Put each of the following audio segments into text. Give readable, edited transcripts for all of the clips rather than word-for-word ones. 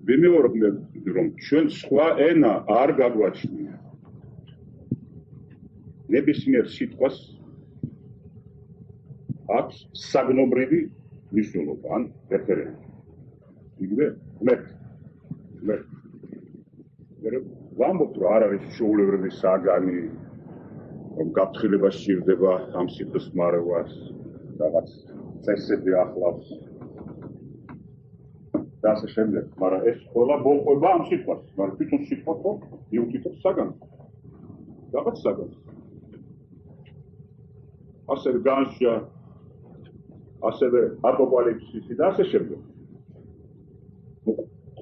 ვიმეორებ რომ ჩვენ სხვა ენა არ გაგვაჩნია. ნებისმიერ სიტყვას აქვს საგნობრივი მნიშვნელობა ან რეფერენცია. იგივე ვამბობთ რომ არ არის შეულებრივი საგანი რომ გაფრთხილება სჭირდება ამ სიტყვის მარევას რაღაც წესები ახლავს და ასე შემდეგ, მაგრამ ეს ყველა მოყვება ამ სიტყვას, მაგრამ თვითონ სიტყვა ხო მიუთითებს საგანს. რაღაც საგანს. ასევე განსჯა, ასევე აპოკალიფსისი და ასე შემდეგ.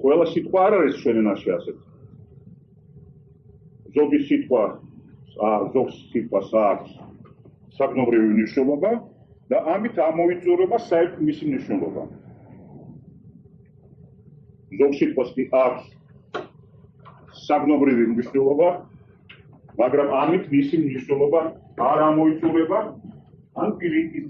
ყველა სიტყვა არ არის ჩვენ ენაში ასეთი. ზოგი ზოგ სიტყვას აქვს საგნობრივი მნიშვნელობა და ამით ამოიწურება საერთო მისი მნიშვნელობა. ზოგ სიტყვას კი აქვს საგნობრივი მნიშვნელობა, მაგრამ ამით მისი მნიშვნელობა არ ამოიწურება ან პირიქით.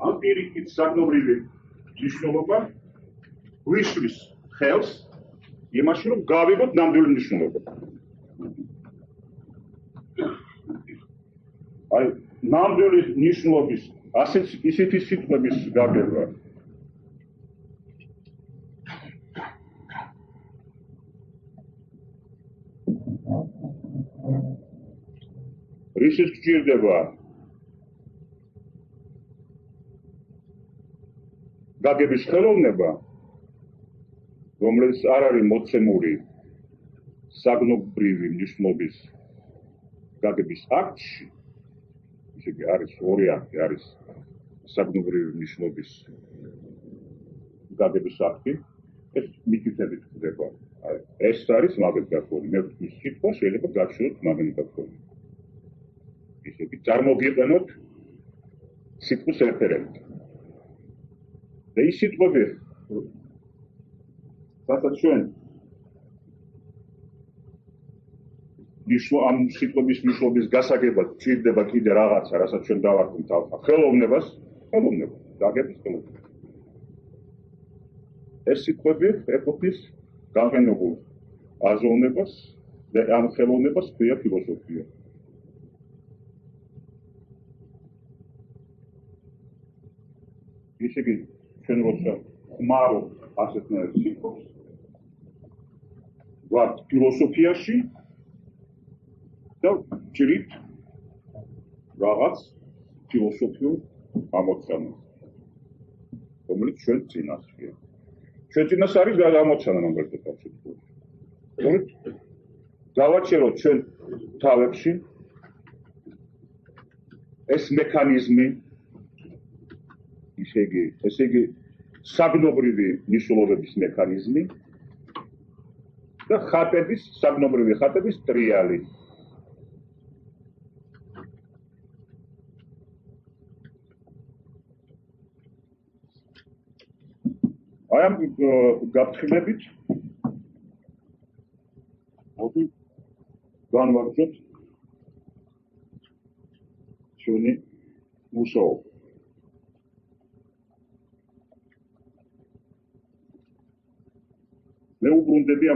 ამ პირიქით საგნობრივი მნიშვნელობა გვიშლის ხელს იმაში, რომ გავიგოთ ნამდვილი მნიშვნელობა. აი, ნამდვილი მნიშვნელობის ისეთი სიტყვების გაგება. რისის გჭირდება გაგების ხელოვნება, რომელიც არ არის მოცემული საგნობრივი მნიშვნელობის გაგების აქტში, ისე კი არის ორი აქტი, არის საგნობრივი მნიშვნელობის გაგების აქტი, ეს მითითებით ხდება. ეს არის მაგალითად, მე ვთქვი სიტყვა შეიძლება გავშლოთ მაგალითად. ისე კი წარმოგიყვანოთ სიტყვის რეფერენტი. და ის სიტყვები, რასაც ჩვენ ამ სიტყვების მნიშვნელობის გასაგებად გვჭირდება კიდე რაღაცა, რასაც ჩვენ დავარქმევთ ხელოვნებას, გაგების ხელოვნებას. ეს სიტყვები ეყოფის განყენებულ აზროვნებას და ამ ხელოვნებას ქვია ფილოსოფია. ისე კი ჩვენ როცა ხმარობთ ასეთნაირ სიტყვებს, ვართ ფილოსოფიაში და ვჭირით რაღაც ფილოსოფიურ ამოცანას, რომელიც ჩვენ წინაშია. ჩვენ წინაშე არის ამოცანა მაგალითად ამ სიტყვებში. რომელიც დავაჩეროთ ჩვენ თავებში ეს მექანიზმი, ესე იგი საგნობრივი მნიშვნელობების მექანიზმი და საგნობრივი ხატების ტრიალი. აი ამ გაფრთხილებით მოდი განვაგრძოთ ჩვენი მუშაობა. მე უბრუნდები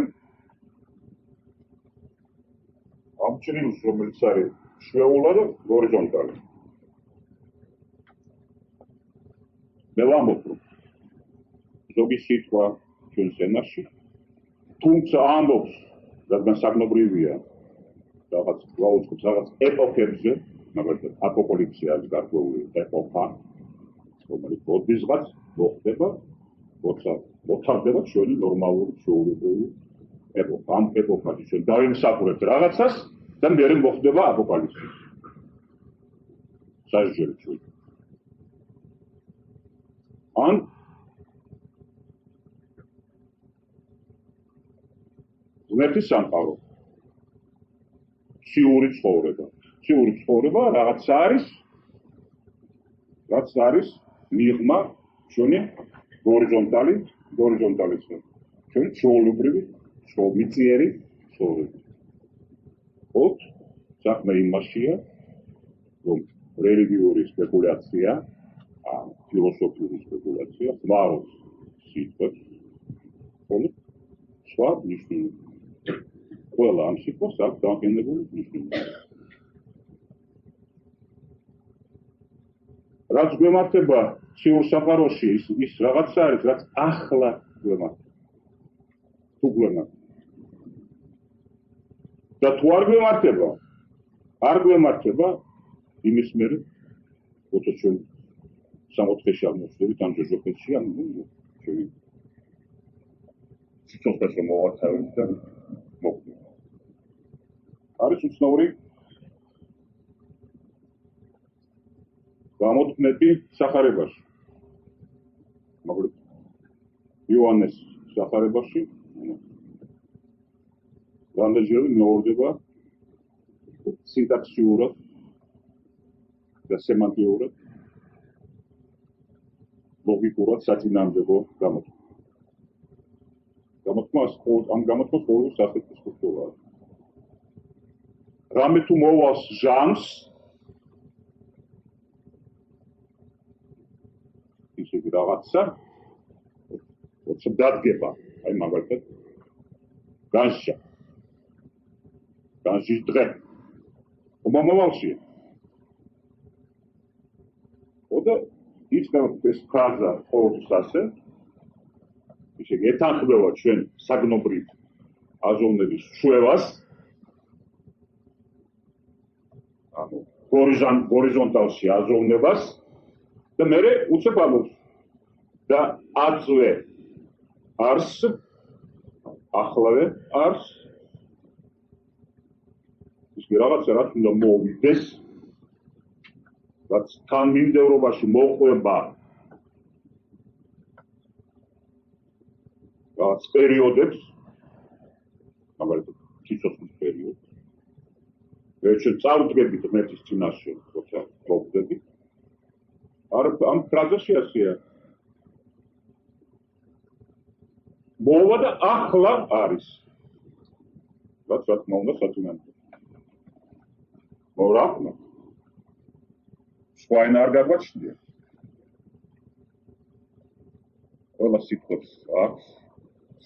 ამ ჭრილს, რომელიც არის შვეულა და ჰორიზონტალი. მე ვამბობ, რომ ზოგი სიტყვა ჩვენს ენაში, თუმცა ამბობს, რადგან საგნობრივია, რაღაც გვაუწყობს რაღაც ეპოქებზე, მაგალითად აპოკალიფსი არის გარკვეული ეპოქა, რომელიც ოდესღაც მოხდება, როცა მოთავდება ჩვენი ნორმალური ჩვეულებრივი ეპოქა. ამ ეპოქაში ჩვენ დავიმსახურებთ რაღაცას და მერე მოხდება აპოკალიფსი. სასჯელი ჩვენ. ან ღმერთის სამყარო. ციური ცხოვრება რაღაც არის მიღმა ჩვენი ჰორიზონტალისგან. ჩვენი ჩვეულებრივი მიწიერი ცხოვრება. ოთ საქმე იმაშია, რომ რელიგიური სპეკულაცია, ფილოსოფიური სპეკულაცია, ხმარობს სიტყვებს, ხოლო სხვა მნიშვნელობა. ყველა ამ სიტყვას აქვს დამყენებული მნიშვნელობა. რაც გვემართება ციურ საყაროში, ის რაღაცა არის, რაც ახლა გვემართება. თუ გვემართება. და თუ არ გვემართება, იმის მერე, როცა ჩვენ 64-ში აღმოჩნდებით ამ ჯოჯოხეთში, ჩვენი სიცოცხლეს რომ მოვათავეთ და მოგვიყვება. არის უცნაური გამოთქმები სახარებაში. მაგრამ იოანეს სახარებაში რამდენჯერმე მეორდება სინტაქსიურად და სემანტიურად ლოგიკურად საწინააღმდეგო გამოთქმა. ამ გამოთქმას ყოველ სახის ხუთოა. რამე თუ მოვავს ჟანრს, ისე რაღაცა, როცა დადგება, აი მაგალითად, განსჯის დღე. მომავალში. და იწყება ეს ფრაზა ყოველთვის ასე, ისე ეთანხმება ჩვენ საგნობრივ აზროვნების შუევას, ანუ ჰორიზონტალში აზროვნებას და მერე უცებ ამობს და აწვე არს, ახლავე არს, ის რაღაცა რაც უნდა მოვიდეს, რაც თანმიმდევრობაში მოყვება რაღაც პერიოდებს, მაგალითად სიცოცხლის პერიოდს, ჩვენ წავდგებით ღმერთის წინაშე, როცა მოვხდებით, ამ ფრაზაში ასეა. მოვა და ახლა არის. რაც რა თქმა უნდა საწინააღმდეგო. მოვრავნა. სხვა ენა არ გაგვაჩნია. ყველა სიტყვას აქვს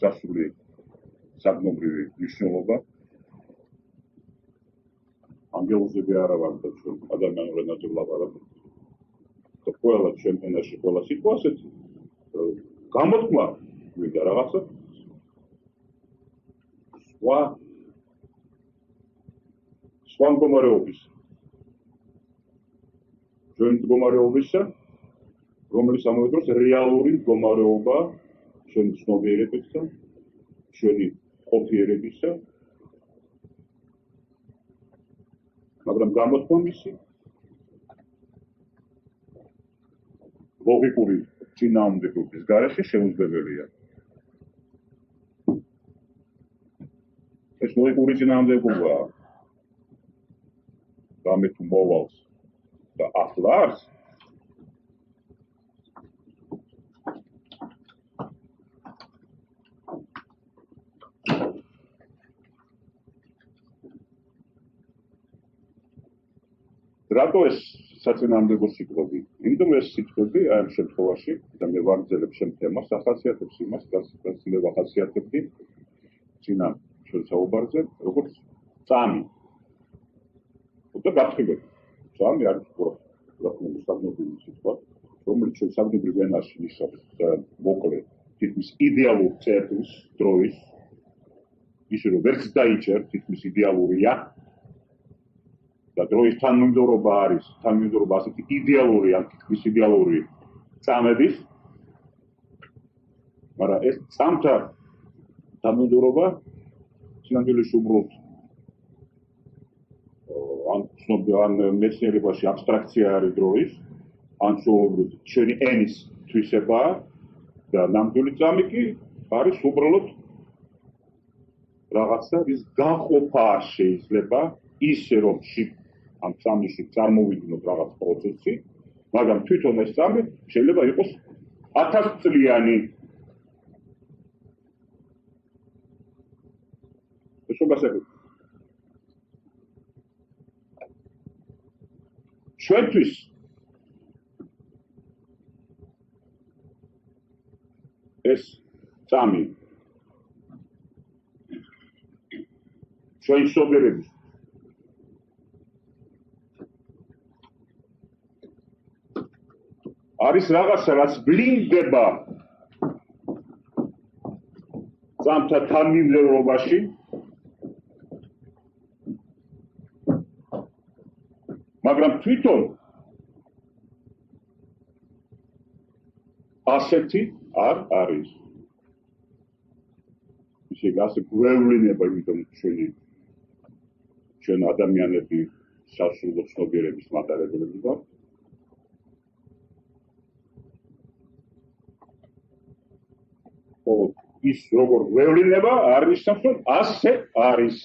სასული საგნობრივი მნიშვნელობა. ანგელოზები არა ვართ და ჩვენ ადამიანურ ენაზე ვლაპარაკობთ. და ყველა ჩვენ ენაში ყველა სიტყვა ასეთი გამოთქმა გვინდა რაღაცა სხვა მდგომარეობის. ჩვენ მდგომარეობისა, რომელიც ამავე დროს რეალური მდგომარეობა ჩვენი ცნობიერებისა, ჩვენი ყოფიერებისა, მაგრამ გამოთქმა მისი ლოგიკური წინააღმდეგობის გარეშე შეუძლებელია. ეს ლოგიკური წინააღმდეგობაა. რამე თუ მოვავს და ახლა არს, რატო ეს საწინააღმდეგო სიტყვები? იმიტომ ეს სიტყვები აი ამ შემთხვევაში და მე ვაგრძელებ შენ თემას, ახასიათებს იმას, რაც მე ვახასიათებდი წინა ჩვენ საუბარზე, როგორც წამი. და გაფრთხილება. წამი არის საგნობრივი სიტყვა, რომელიც ჩვენ საგნობრივ ენაში ნიშნავს მოკლე თითქმის idеალურ წერტილს დროის, ისე რომ ვერც დაიჭერ, თითქმის idеალურია. და დროის თანმიმდევრობა არის, თანმიმდევრობა ასეთი idеალური, ან თითქმის idеალური წამების, მაგრამ ეს წამთა თანმიმდევრობა სინამდვილეში უბრალოდ ან მეცნიერებაში აბსტრაქცია არის დროის, ან სულ ჩვენი ენის თვისებაა და ნამდვილი წამი კი არის უბრალოდ რაღაცა, რის გაყოფა შეიძლება ისე რომ ამ წამში წარმოვიდგინოთ რაღაც პროცესი, მაგრამ თვითონ ეს წამი შეიძლება იყოს 1000 წლიანი. ეს უბრალოდ ჩვენთვის ეს წამი ჩვენი სობერების არის რაღაცა, რაც ბლინდება წამთა თანმიმდევრობაში, მაგრამ თვითონ ასეთი არ არის. ისე ასე გვევლინება, იმიტომ ჩვენ ადამიანები სასულო ცნობიერების მატარებლები ვართ. ის როგორ გვევლინება არის სამსო ასე არის.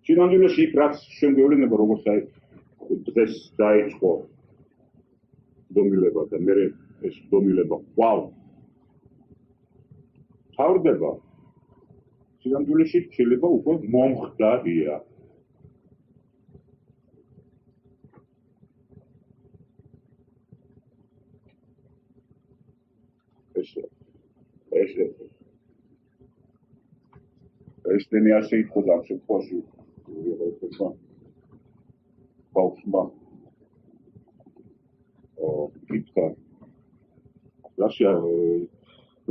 შინაგანში იქ რაც შენ გვევლინება როგორც აი დღეს დაიწყო დომილება და მე ეს დომილება ვაუ თავდება შინაგანში შეიძლება უკვე მომხდარია. ესენი ასე ითქოდა ამ შემთხვევაში ბავშვმა კითხა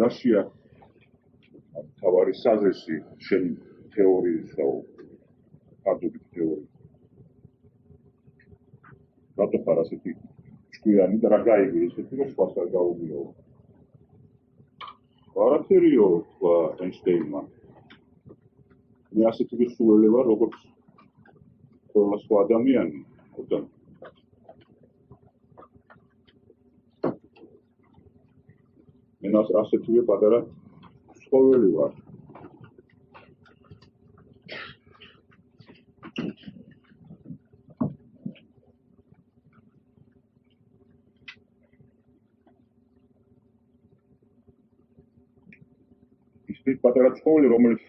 რაშია თავარი საზესი შენი თეორიის და ფარდობის თეორიის რატო ხარ ასეთი ჭკვიანი და რა გაიგე ესეთი რომ სხვას არ გაუგიო არაფერიო თქვა ეინშტეინმა მე ასეთი ვისულელი ვარ როგორც ყველა სხვა ადამიანი მე ასეთივე პატარა ცხოველი ვარ ის პატარა ცხოველი რომელიც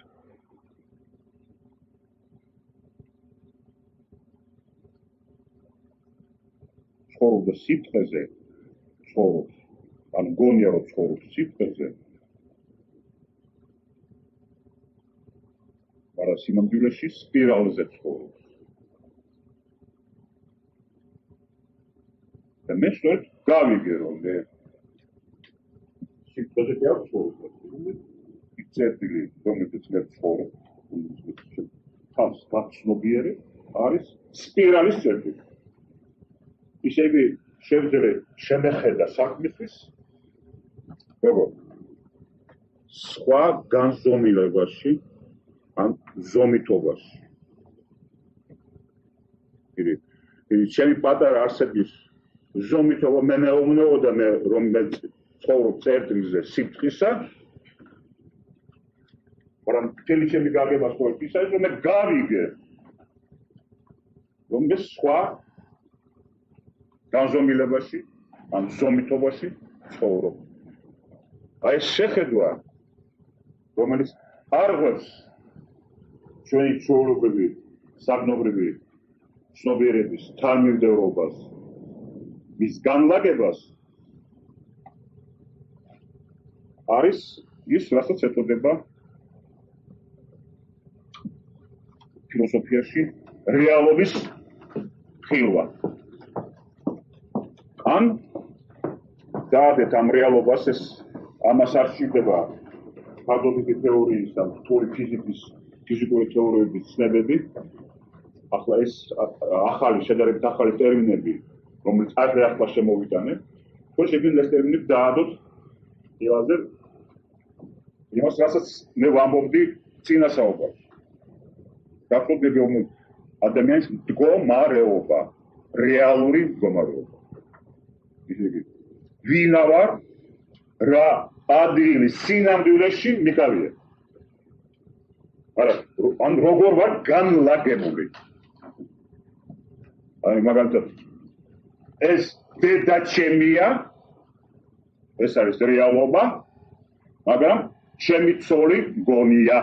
ცხოვრობდა სიფხეზე ცხოვრობს ან გონია რომ ცხოვრობს სიფხეზე მაგრამ სიმამდვილეში სპირალზე ცხოვრობს და მე სწორედ გავიგე რომ მე სიფხეზე კი არ ცხოვრობს წერტილი რომელიც მე ცხოვრობ თავს დაცნობიერე არის სპირალის წერტილი ისევ შევძლე შემეხედა საქმისთვის როგორ სხვა განზომილებაში ან ზომითობაში იგი ჩემი პატარა არსების ზომითობა მე მეუბნეოდა მე რომ მე ცხოვრობ წერტილზე სიფხისა მაგრამ მთელი ჩემი გაგება სწორედ ის არის რომ მე გავიგე რომ მე სხვა განზომილებაში ან ზომითობაში ცხოვრობ. აი ეს შეხედვა რომელიც არღვევს ჩვენი ჩვეულებრივი საგნობრივი ცნობიერების თანმიმდევრობას მის განლაგებას არის ის რასაც ეწოდება ფილოსოფიაში რეალობის ხილვა. ან დაადეთ ამ რეალობას ეს ამას არ სჭირდება ფარდობითი თეორიის და რთული ფიზიკური თეორიების ცნებები. ახლა ეს ახალი შედარებით ახალი ტერმინები რომელიც ახლა შემოვიტანეთ თქვენ შეგვიძლია ეს ტერმინები დაადოთ იმაზე იმას რასაც მე ვამბობდი წინა საუბარში. გახსოვდება რომ ადამიანის მდგომარეობა რეალური მდგომარეობა ვინა ვარ რა ადგილი სინამდვილეში მიყავია არა ან როგორ ვარ განლაგებული აი მაგალითად ეს დედა ჩემია ეს არის რეალობა მაგრამ ჩემი ცოლი გონია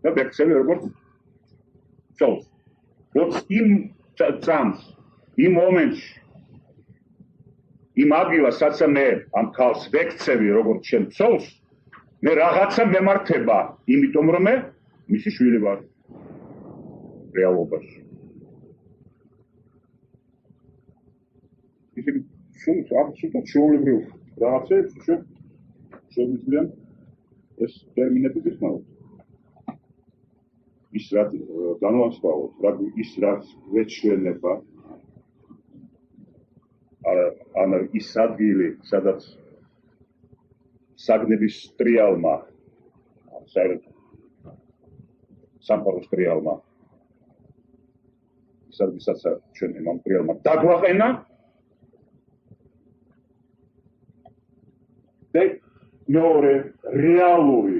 და ბექცევი როგორც ცოლს როც იმ წამს, იმ მომენტში, იმ ადგილას, სადაც მე ამ ქალს ვექცევი როგორც შენ ცოლს, მე რაღაცა მემართება, იმიტომ რომ მე მისი შვილი ვარ რეალობაში. ისე სულ აბსოლუტურად ჩვეულებრივ რაღაცებს შეგვიძლია ეს ტერმინები გიხმაროთ. ის რაც განვასხვაოთ, ის რაც გვეჩვენება, ან ის ადგილი, სადაც საგნების ტრიალმა, სამყაროს ტრიალმა, სადაც ჩვენ ამ ტრიალმა დაგვაყენა და მეორე რეალური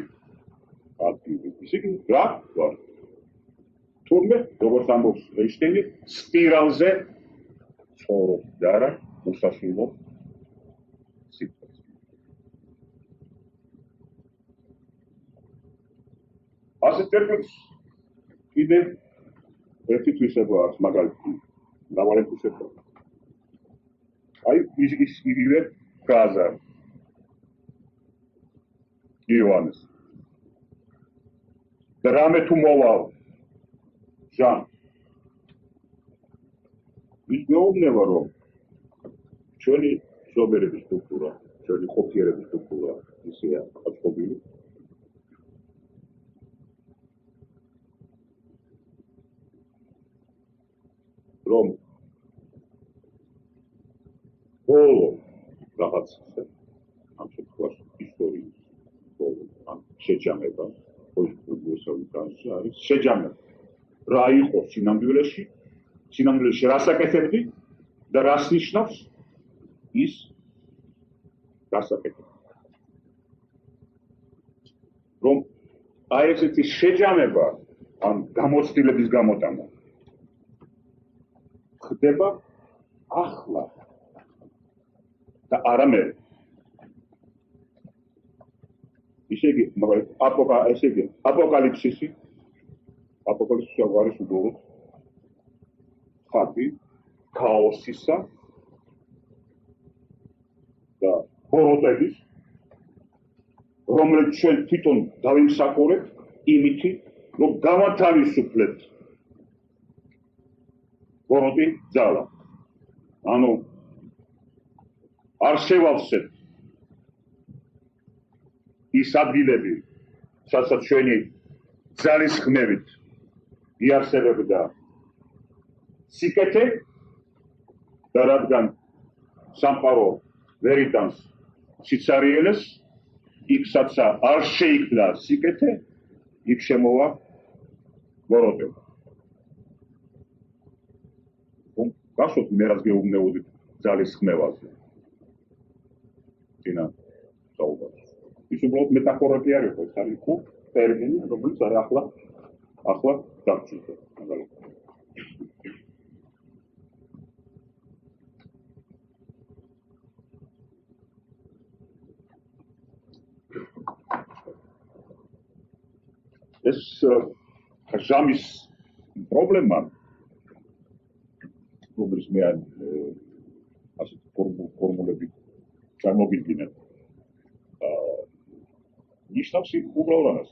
ადგილი. ისე კი რა ვარ? თურმე, როგორც ამბობს ეინშტეინი, სპირალზე ცხოვრობს და არა უსასრულო სიკვდილს. ასეთ ტერმინს კიდე ერთი თვისება აქვს, მაგალითად, მრავალი თვისება. აი, ის იგივე ფრაზა იოანეს. და რამე თუ მოვალ ჟან. ის მეუბნება, რომ ჩვენი ზოგიერების სტრუქტურა, ჩვენი ყოფიერების სტრუქტურა ისეა აწყობილი. რომ ბოლო რაღაცა ამ შემთხვევაში ისტორიის ბოლო ან შეჯამება პოზიტიურსავით არის შეჯამება რა იყო სინამდვილეში რას აკეთებდი და რას ნიშნავს ის გასაკეთება რომ აი ესეთი შეჯამება ან გამოცდილების გამოტანა ხდება ახლა და არა მე. ისე იგი აპოკალიფსისი არის უბრალოდ ხატი ქაოსისა და ბოროტების, რომელიც ჩვენ თვითონ დავიმსახურებთ იმითი, რომ გავათავისუფლებთ ბოროტი ძალა. ანუ არ შევავსებთ ის ადგილები, სადაც ჩვენი ძალის ხმებით იარსებებდა სიკეთე და რადგან სამყარო ვერ იტანს სიცარიელეს, იქ სადაც არ შეიქმნა სიკეთე, იქ შემოვა ბოროტება. გასვოთ მე რაც გეუბნებოდით ძალის ხმევაზე. წინა საუბარში. ის უბრალოდ მეტაფორები არ იყო, ეს არის ტერმინი, რომელიც არის ახლა დაგჭირდა. ეს ჟამის პრობლემა, რომელიც მე ასეთ ფორმულებით წარმოგიდგინე. ნიშნავს უბრალოდ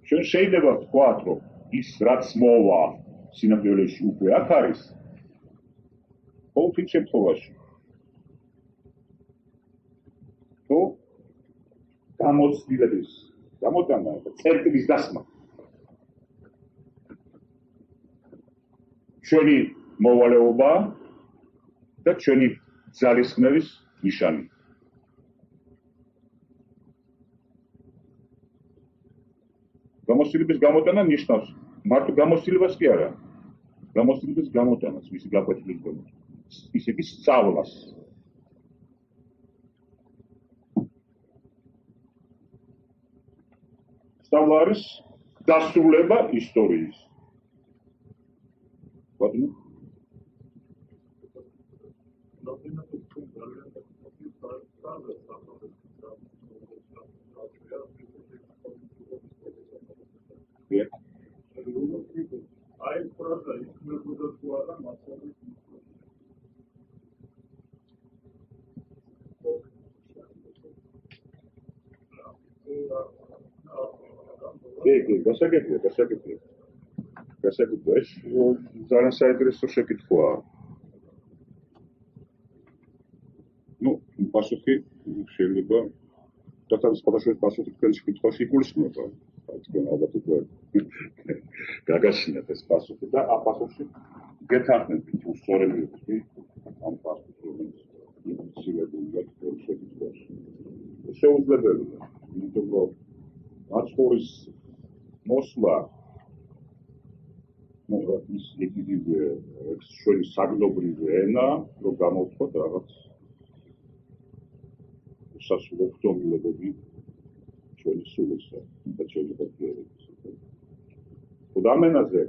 ჩვენ შეიძლება ვთქვათ, რომ ის რაც მოვა სინამდვილეში უკვე აქ არის, ყოველთვის შემთხვევაში თუ გამოცდილების გამოტანა და წერტილის დასმა ჩვენი მოვალეობა და ჩვენი ძალისხმევის ნიშანი. გამოცდილების გამოტანა ნიშნავს მარტო გამოცდილებას კი არა, გამოცდილების გამოტანას, მისი გაკვეთილის გამოტანას, ისე კი სწავლას. სწავლა არის დასრულება ისტორიის. ბატონო? გასაგებია. ეს ძალიან საინტერესო შეკითხვაა. პასუხი შეიძლება დათანხმების სხვადასხვა პასუხი თქვენს კითხვაში იგულისხმება. თქვენ ალბათ უკვე გაგაშინათ ეს პასუხი და ამ პასუხში გეთანხმებით თუ სწორები ვიყავი ამ პასუხს, რომელიც იმცირებულია თქვენ შეკითხვაში. შეუძლებელია, იმიტომ რომ მაცხოვრის მოსვლა ის იგი ჩვენი საგნობრივი ენა, რომ გამოვთქვათ რაღაც სასულო ხდომილებები ჩვენი სულისა და ჩვენი ყოფიერების. უდამენაზე,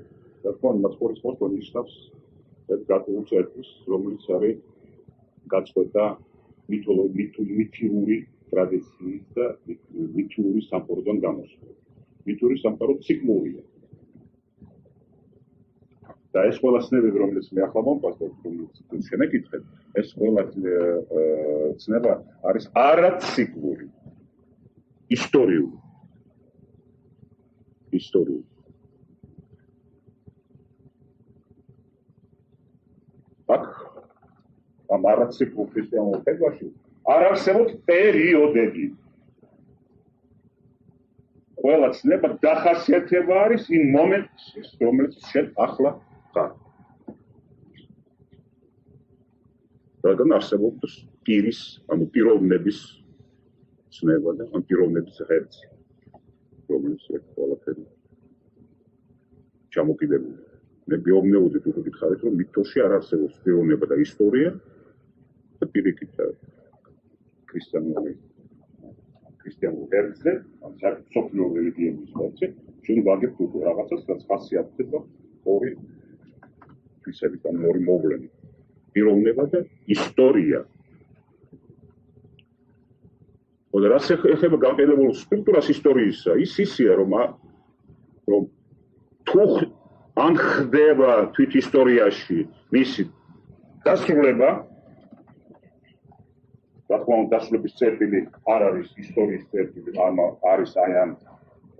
რა თქმა უნდა, მაცხოვრის მოსვლა ნიშნავს ერთ გატულ წერტილს, რომელიც არის გაწყვეტა მითური ტრადიციის და მითური სამყაროდან გამოსვლა. მითური სამყარო ციკლურია. და ეს ყველა ცნებები, რომელიც მე ახლა მომყვასდა, რომელიც შემეკითხეთ, ეს ყველა ცნება არის არაციკლური, ისტორიული. აქ ამ არაციკლურ ქრისტიანულ ფებაში არ არსებობს პერიოდები. ყველა ცნება დახასიათება არის იმ მომენტის, რომელიც შენ ახლა ხარ. რადგან არსებობს პირის, ანუ პიროვნების ცნება და ამ პიროვნების ღერძი, რომელიც ყველაფერი ჩამოკიდებულია. მე მეუბნეოდით უკვე გითხარით, რომ მითოში არ არსებობს პიროვნება და ისტორია და პირიქით ქრისტიანულ ღერძზე, ან სოფლიო რელიგიების ღერძზე, ჩვენ ვაგებთ უკვე რაღაცას, რაც ხასიათდება ორი თვისებით, ან ორი მოვლენით. პიროვნება და ისტორია. და რაც ეხება განყედებულ სტრუქტურას ისტორიისა, ისია, რომ თუ ან ხდება თვით ისტორიაში მისი დასრულება, რა თქმა უნდა, დასრულების წერტილი არ არის ისტორიის წერტილი, არის აი ამ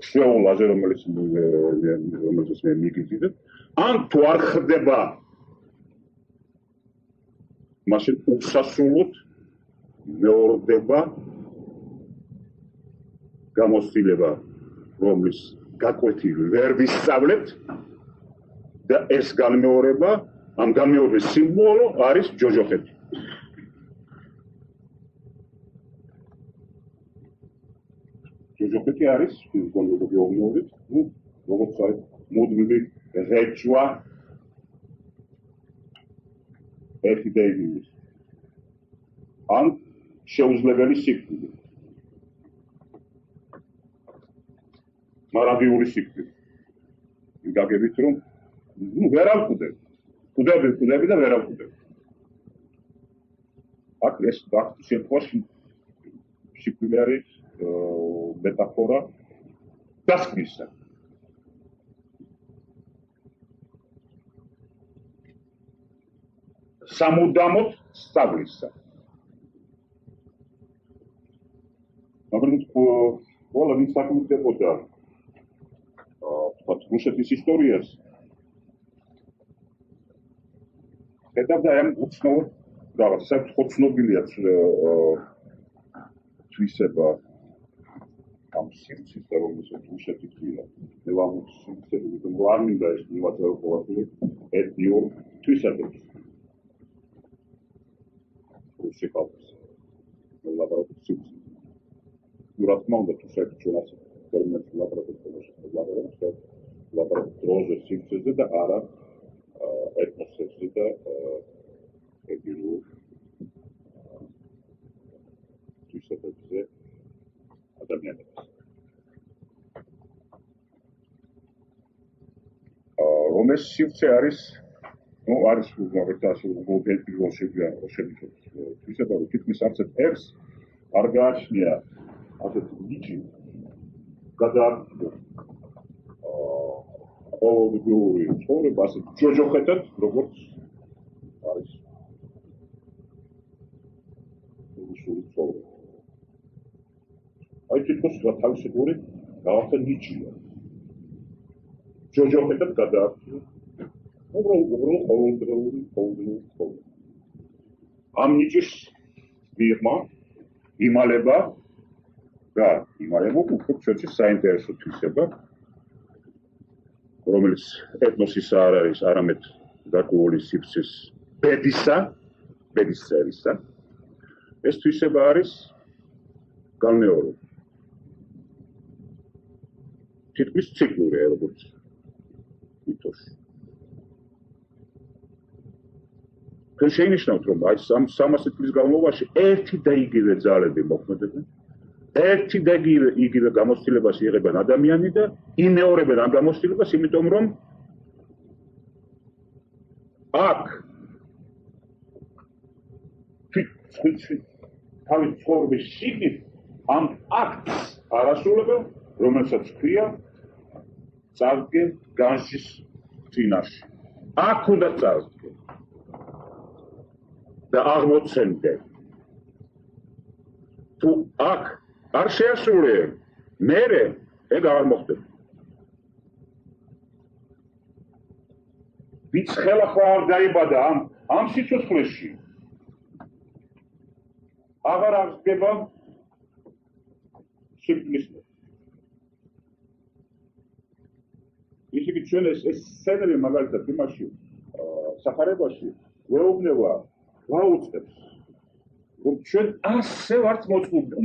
შვეულაზე, რომელიც მე მიგიძინებ, ან თუ არ ხდება, მაშინ უსასრულოდ მეორდება გამოცდილება, რომლის გაკვეთილი ვერ ვისწავლებთ და ეს განმეორება, ამ განმეორების სიმბოლო არის ჯოჯოხეთი. ჯოჯოხეთი არის, გეუბნეოდით, როგორც არის მუდმივი რეჯვა ერთი და იგივე. ან შეუძლებელი სიკვდილი. მარადიული სიკვდილი. გაგებით, რომ ვერ ავკვდები. კვდები და ვერ ავკვდები. აქ ეს შემთხვევაში სიკვდილი არის მეტაფორა დასკვნისა. სამუდამოდ სწავლისა. მაგრამ ყველა ვინც საკუთრებოდა რუსეთის ისტორიას ხედავდა ამ უცნობ რაღაც საკუთრ ცნობილია თვისება ამ სივრცის და რომელსაც რუსეთი თვლა. მე ვამბობ სივრცები, რომ არ მინდა ეს მივაწევო ყოველთვის ეთნიურ თვისებებს. რუსი ხალხის ლაბორატორიის სივრცე. რა თქმა უნდა, თუ საერთოდ ტერმინებს ლაბორატორიის სივრცეზე და არა ეთნოსებზე და ეთნიურ თვისებებზე ადამიანებს. რომ ეს სივრცე არის, არის პირველ შეგვიძლია თვისება, რომ თითქმის არც ერთ ერს არ გააჩნია ასეთი ნიჭი გადააკეთოს ყოველდღიური ცხოვრება ასე ჯოჯოხეთად როგორც არის უსული ცხოვრება. აი თვითონ თავისებური გავახსენ ნიჭია. ჯოჯოხეთად გადააქცია. უბრალოდ ყოველდღიური ცხოვრება. ამ ნიჭის მიღმა იმალება და იმალება უფრო ჩვენში საინტერესო თვისება, რომელიც ეთნოსის არ არის არამედ გარკვეული სივრცის ბედის წერისა. ეს თვისება არის განმეორება. თითქმის ციკლურია როგორც მითოში. თქვენ შეინიშნავთ, რომ აი 300 წლის განმავლობაში ერთი და იგივე ძალები მოქმედებენ, ერთი და იგივე გამოცდილებას იღებენ ადამიანი და იმეორებენ ამ გამოცდილებას, იმიტომ რომ აქ თავის ცხოვრების შიგნით ამ აქტს არასრულებელ, რომელსაც ქვია წარდგე განსის წინაშე. აქ უნდა წარდგე და აღმოცენდე. თუ აქ არ შეასრულებ, მერე ეგ არ მოხდება. ვიც ხელახლა არ დაიბადა ამ სიცოცხლეში, აღარ აღდგება სიკვდილის. ისე კი ჩვენ ეს სცენები მაგალითად იმაში სახარებაში ვეუბნება ვაუწყებს, რომ ჩვენ ასე ვართ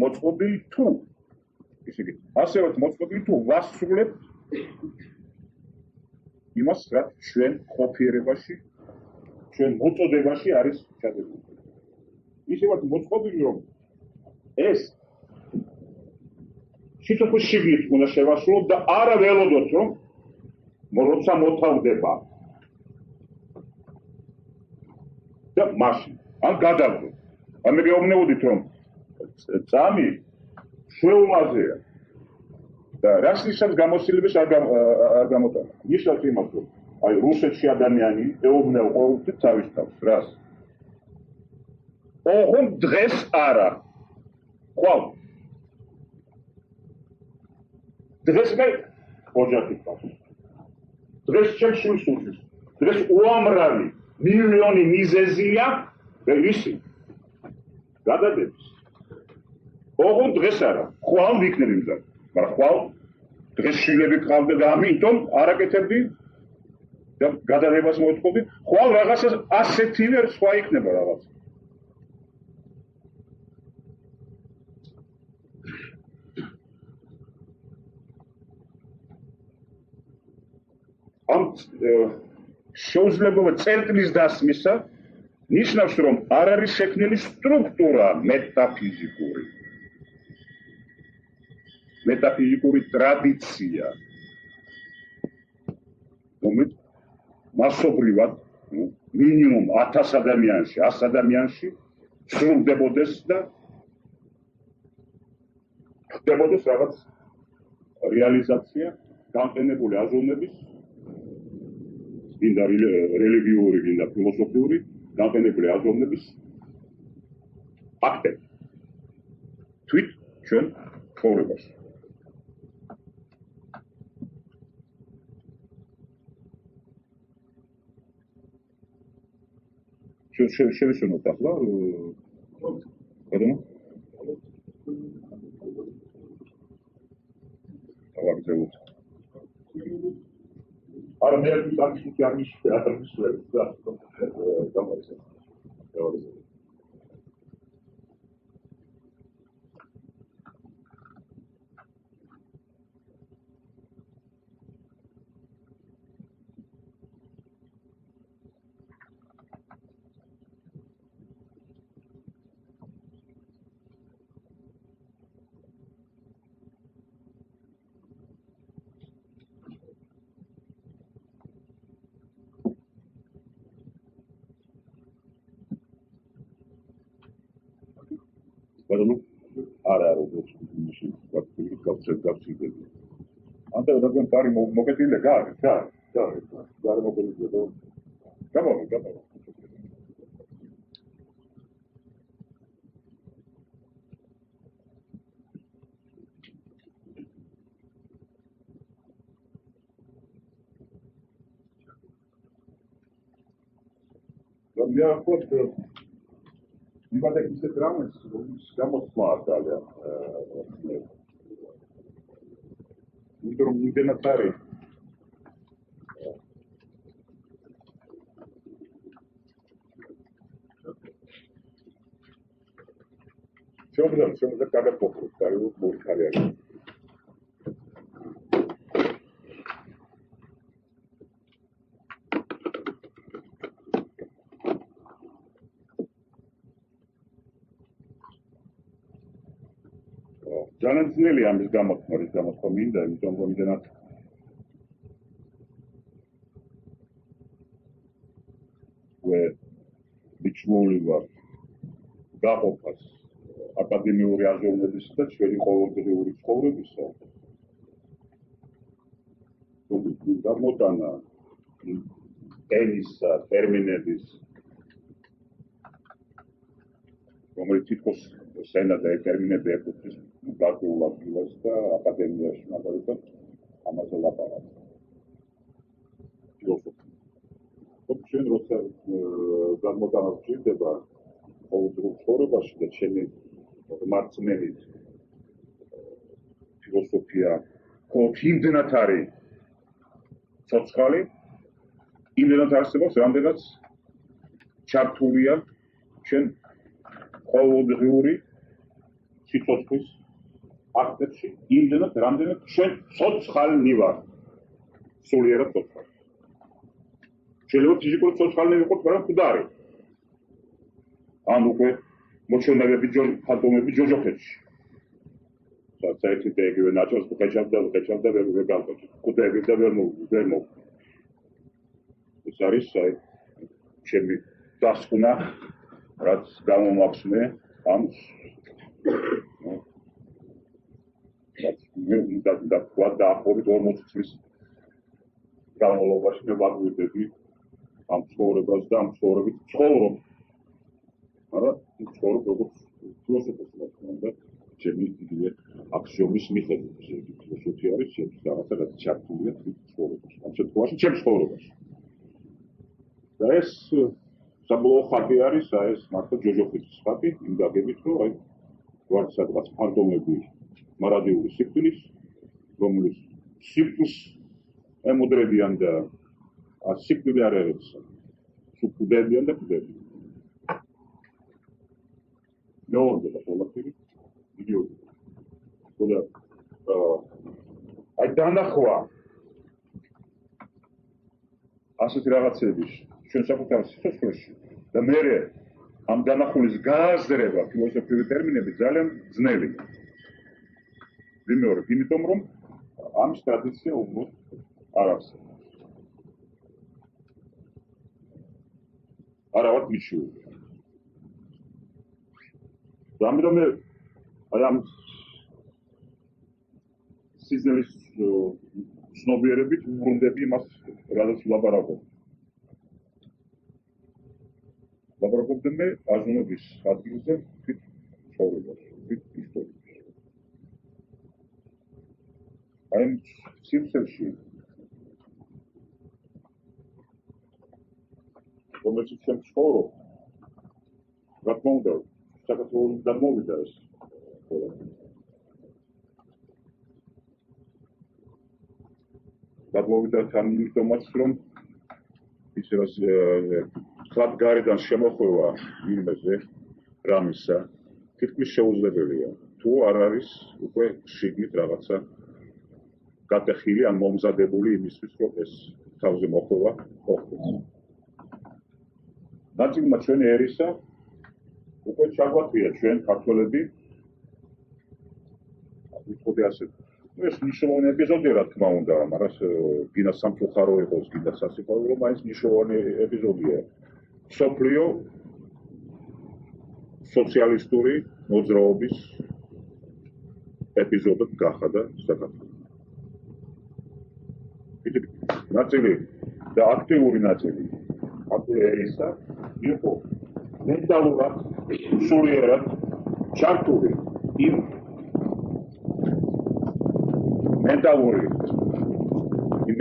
მოწყობილი თუ, ისე კი ასე ვართ მოწყობილი თუ ვასრულებთ იმას, რაც ჩვენ ყოფიერებაში, ჩვენ მოწოდებაში არის ჩადებული. ისე ვართ მოწყობილი, რომ ეს სიცოცხლის შიგნით უნდა შევასრულოთ და არა ველოდოთ, რომ როცა მოთავდება და მაშინ ან გადავდოთ. ან მე გეუბნებოდით, რომ წამი შეუმაზეა და რას ნიშნავს გამოცდილების არ გამოტანა. ნიშნავს იმას, რომ აი რუსეთში ადამიანი ეუბნება ყოველთვის თავის თავს. რას? ოღონდ დღეს არა. ხვალ. დღეს მე ოჯახი ყავს. დღეს ჩემს შვილს უთის. დღეს უამრავი მილიონი მიზეზია და ისი გადადების. ოღონდ დღეს არა. ხვალ ვიქნები მზად. მაგრამ ხვალ დღეს შვილები ყავდა და ამიტომ არაკეთებდი და გადადებას მოეთხოვდი. ხვალ რაღაცა ასეთივე სხვა იქნება რაღაც. ამ შეუძლებლობა წერტილის დასმისა ნიშნავს, რომ არ არის შექმნილი სტრუქტურა მეტაფიზიკური ტრადიცია, რომელიც მასობრივად მინიმუმ 1000 ადამიანში, 100 ადამიანში სრულდებოდეს და ხდებოდეს რაღაც რეალიზაცია განყენებული აზროვნების, გინდა რელიგიური, გინდა ფილოსოფიური განყენებული აზროვნების ფაქტები თვით ჩვენ ცხოვრებაში. შევისვენოთ ახლა გადამა ავაგზავნოთ. არ მე არ მიშლებს და გამარჯვება. არა როგორც მაშინ გაფცევდები. ანტა რადგან პარი მოკეთილია გააკეთა. Ibadet ise dramas, გამოთქმა არ ძალიან. იმიტომ რომ იმდენად არის შემდგომ გადაყოფს, არის მოიხარი არის. ძალიან ძნელია ამის გამოთქმა მინდა, იმიტომ რომ იმდენად მიჩვეული ვარ გაყოფას აკადემიური აზროვნებისა და ჩვენი ყოველდღიური ცხოვრებისა. გამოტანა ენის ტერმინების რომელიც თითქოს სენა და ტერმინები ეკუთვნის გაგულაგილას და აკადემიაში მაგალითად ამაზე ლაპარაკობ. ჩვენ როცა გამოტანა გვჭირდება ყოველდღიურ ცხოვრებაში და ჩემი მარწმენით ფილოსოფია იმდენად არის ცოცხალი, იმდენად არსებობს, რამდენად ჩართულია ჩვენ ყოველდღიური სიცოცხლის აქტებში, იმდენად, რამდენად ჩვენ ცოცხალნი ვართ, სულიერად ცოცხალი. შეიძლება ფიზიკურად ცოცხალნი ვიყოთ, მაგრამ მკვდარი. ან უკვე მოჩვენებები ფანტომები ჯოჯოხეთში. საერთოდ ეგრევე ნაჭრს ვუყეჭავდა ვერ გავკეთე. მკვდები და ვერ მოვ. ეს არის ჩემი დასკვნა, რაც გამომაქვს ამ და დაახლოებით 40 წლის განმავლობაში მე ვაგვირდები ამ ცხოვრებას და ამ ცხოვრებით ცხოვრობ. მაგრამ ცხოვრობ როგორც ფილოსოფოსი და ჩემი იდეა აქსიომის მიხედვით. ფილოსოფია არის ჩემს რაღაცა რაც ჩართულია ცხოვრებაში. ამ შემთხვევაში ჩემს ცხოვრებაში. და ეს საბოლოო ხარკი არის, ეს მართლა ჯოჯოხეთის ხარკი, იმ გაგებით, რომ აი ვარ სადღაც ფანტომები მარადიული სიკვდილის, რომლის სიკვდილს ემუდრებიან და სიკვდილი არ არის. სუკვდებიან და კვდებიან. ნორდება ყველაფერი, იდიოტი. ხოდა აი დანახვა ასეთი რაღაცების ჩვენ საკუთარ სიცოცხლეში და მე ამ დანახულის გააზრება ფილოსოფიური ტერმინები ძალიან ძნელია. ვიმეორებ, იმიტომ რომ ამის ტრადიცია უბრალოდ არ არსებობს. არა ვარ მიჩვეული. ამიტომ მე აი ამ სიზნელის ცნობიერებით ვუბრუნდები იმას, რადგან ვლაპარაკობ. ლაპარაკობ მე აზროვნების ადგილზე თვით ცხოვრებაში, თვით ისტორიაში. აი ამ სივრცეში რომელშიც ჩემ ცხოვრობ, რა თქმა უნდა, საქართველოს გამოვიდა ეს ყველაფერი. გამოვიდა თან იმიტომაც, რომ ის ხლად გარედან შემოხვევა იმაზე, რამისა, თითქმის შეუძლებელია. თუ არ არის უკვე შიგნით რაღაცა გატეხილი ან მომზადებული იმისთვის, რომ ეს თავზე მოხვევა მოხდეს. ნაწილმა ჩვენი ერისა უკვე ჩაგვაწია ჩვენ ქართველები, ვიტყოდი ასე. ეს ნიშნულოვანი ეპიზოდია, რა თქმა უნდა, მაგრამ გინდა სამწუხარო იყოს, გინდა სასიყვარულო, მაინც ნიშნულოვანი ეპიზოდია. მსოფლიო სოციალისტური მოძრაობის ეპიზოდად გახადა საქართველო. ნაწილი და აქტიური ნაწილი აკულერისა იყო მენტალურად, სულიერად ჩართული იმ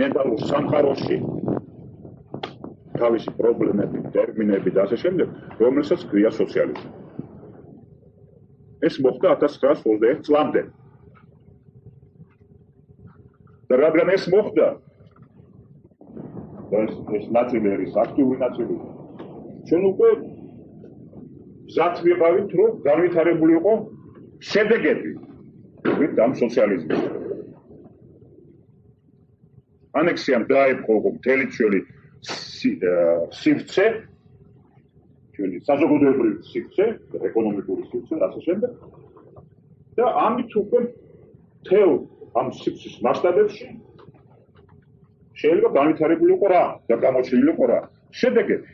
მენტალურ სამყაროში თავისი პრობლემები, ტერმინები და ასე შემდეგ, რომელსაც ქვია სოციალიზმი. ეს მოხდა 1921 წლამდე. და რადგან ეს მოხდა, ეს ნაწილი არის აქტიური ნაწილი, ჩვენ უკვე მზად ვიყავით, რომ განვითარებული იყო შედეგები ამ სოციალიზმის. ანექსიამ დაეპყრო მთელი ჩვენი სივრცე, ჩვენი საზოგადოებრივი სივრცე, ეკონომიკური სივრცე და ასე შემდეგ. და ამით უკვე მთელ ამ სივრცის მასშტაბებში შეიძლება განვითარებული იყო რა და გამოჩენილი იყო რა შედეგები.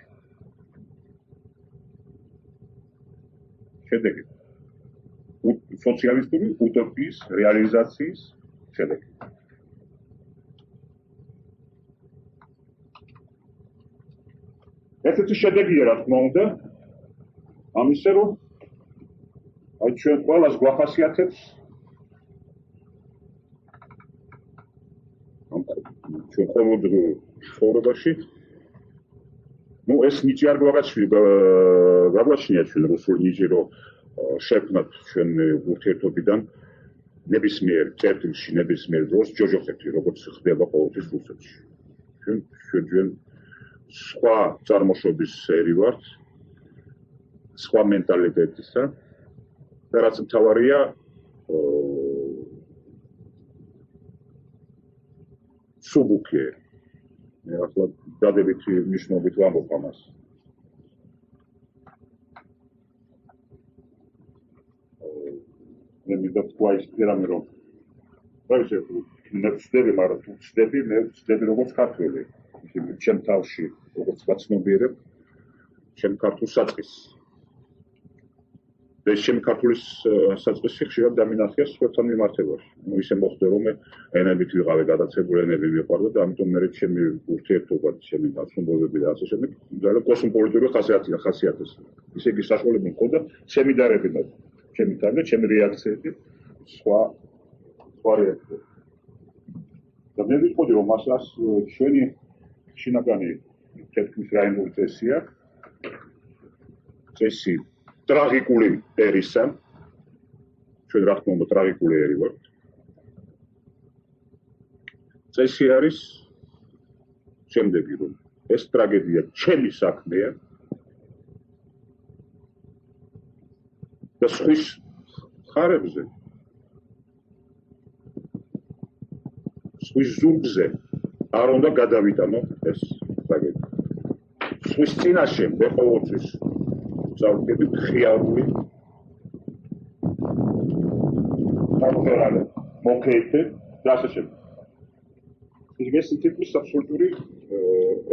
სოციალისტური უტოპიის რეალიზაციის შედეგი. ერთ-ერთი შედეგია, რა თქმა უნდა, ამისა, რომ აი ჩვენ ყველას გვახასიათებს ჩვენ ყოველდღიურ ცხოვრებაში ეს ნიჭი არ გაგვაჩნია ჩვენ რუსული ნიჭი, რომ შექმნათ ჩვენ ურთიერთობიდან ნებისმიერ წერტილში, ნებისმიერ დროს ჯოჯოხეთი, როგორც ხდება ყოველთვის რუსეთში. ჩვენ სხვა წარმოშობის ერი ვართ, სხვა მენტალიტეტისა და რაც მთავარია სუბუქე. მე ახლა დადებითი მნიშვნელობით ვამბობ ამას. მე მინდა თქვა ის რამე, რომ მე ვწდები, მაგრამ თუ ვწდები, მე ვწდები როგორც ქართველი. ჩემ თავში, როგორც ვაცნობიერებ, ჩემ ქართულ საწყისს. და ეს ჩემი ქართული საწყისი ხშირად დამინახეს სხვებთან მიმართებაში. ისე მოხდა, რომ მე ენებით ვიყავი გადაცებული, ენები მიყვარდა და ამიტომ მე ჩემი ურთიერთობა, ჩემი გაცნობებები და ასე შემდეგ, ძალიან კოსმოპოლიტური ხასიათის. ისე იგი საშუალება მქონდა ჩემი დარებინა, ჩემი თან და ჩემი რეაქციები სხვა რეაქციები. და მე ვიტყოდი, რომ მასაც ჩვენი შინაგანი თეთრ რაინული წესი ტრაგიკული ერისა, ჩვენ რა თქმა უნდა ტრაგიკული ერი ვართ. წესი არის შემდეგი, რომ ეს ტრაგედია ჩემი საქმეა და სხვის ხარებზე, სხვის ზურგზე არ უნდა გადავიტანო ეს ტრაგედია. სხვის წინაშე მე ყოველთვის ვწავდებით ხიარული მოკეითე და ასე შემდეგ. ეს ტიპის აბსოლუტური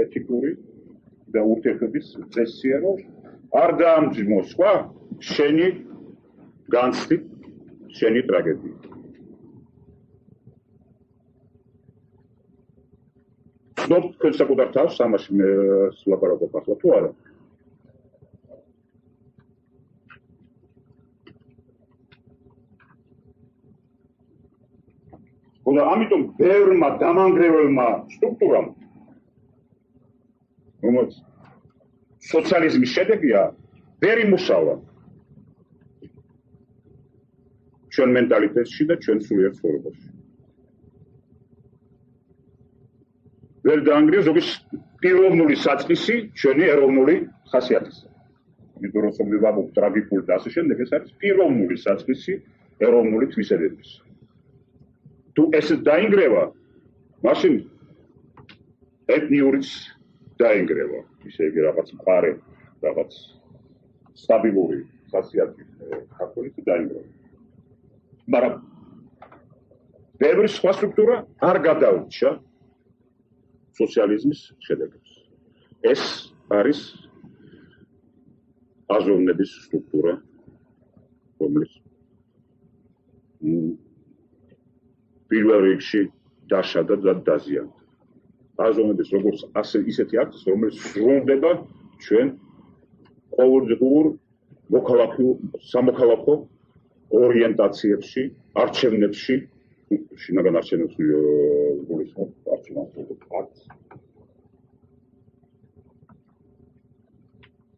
ეთიკური და ურთიერთობის წესია, რომ არ დაამძიმო სხვა შენი განცდი, შენი ტრაგედია. ცნობ თქვენ საკუთარ თავს, ამაში მე ვლაპარაკობ ახლა თუ არა? და ამიტომ ბევრმა დამანგრეველმა სტრუქტურამ, რომელიც სოციალიზმის შედეგია, ვერ იმუშავა ჩვენ მენტალიტეტში და ჩვენ სულიერ ცხოვრებაში. ვერ დაანგრია ზოგი პიროვნული საწყისი ჩვენი ეროვნული ხასიათისა. იმიტომ რომ ვიბაბობ ტრაგიკული და ასე შემდეგ, ეს არის პიროვნული საწყისი ეროვნული თვისებების. თუ ეს დაინგრევა, მაშინ ეთნიურიც დაინგრევა. ისე იგი რაღაც მხარე, რაღაც სტაბილური ხასიათის ქართველიც დაინგრევა. მაგრამ ბევრი სხვა სტრუქტურა არ გადაურჩა სოციალიზმის შედეგებს. ეს არის აზოვნების სტრუქტურა, რომელიც პირველ რიგში დაშადა და დაზიანდა. აზონების როგორც ისეთი აქტს, რომელიც სრულდება ჩვენ ყოველდღიურ სამოქალაქო ორიენტაციებში, არჩევნებში, შინაგან არჩევნებში გულისხმობ არჩევნებს აქტს.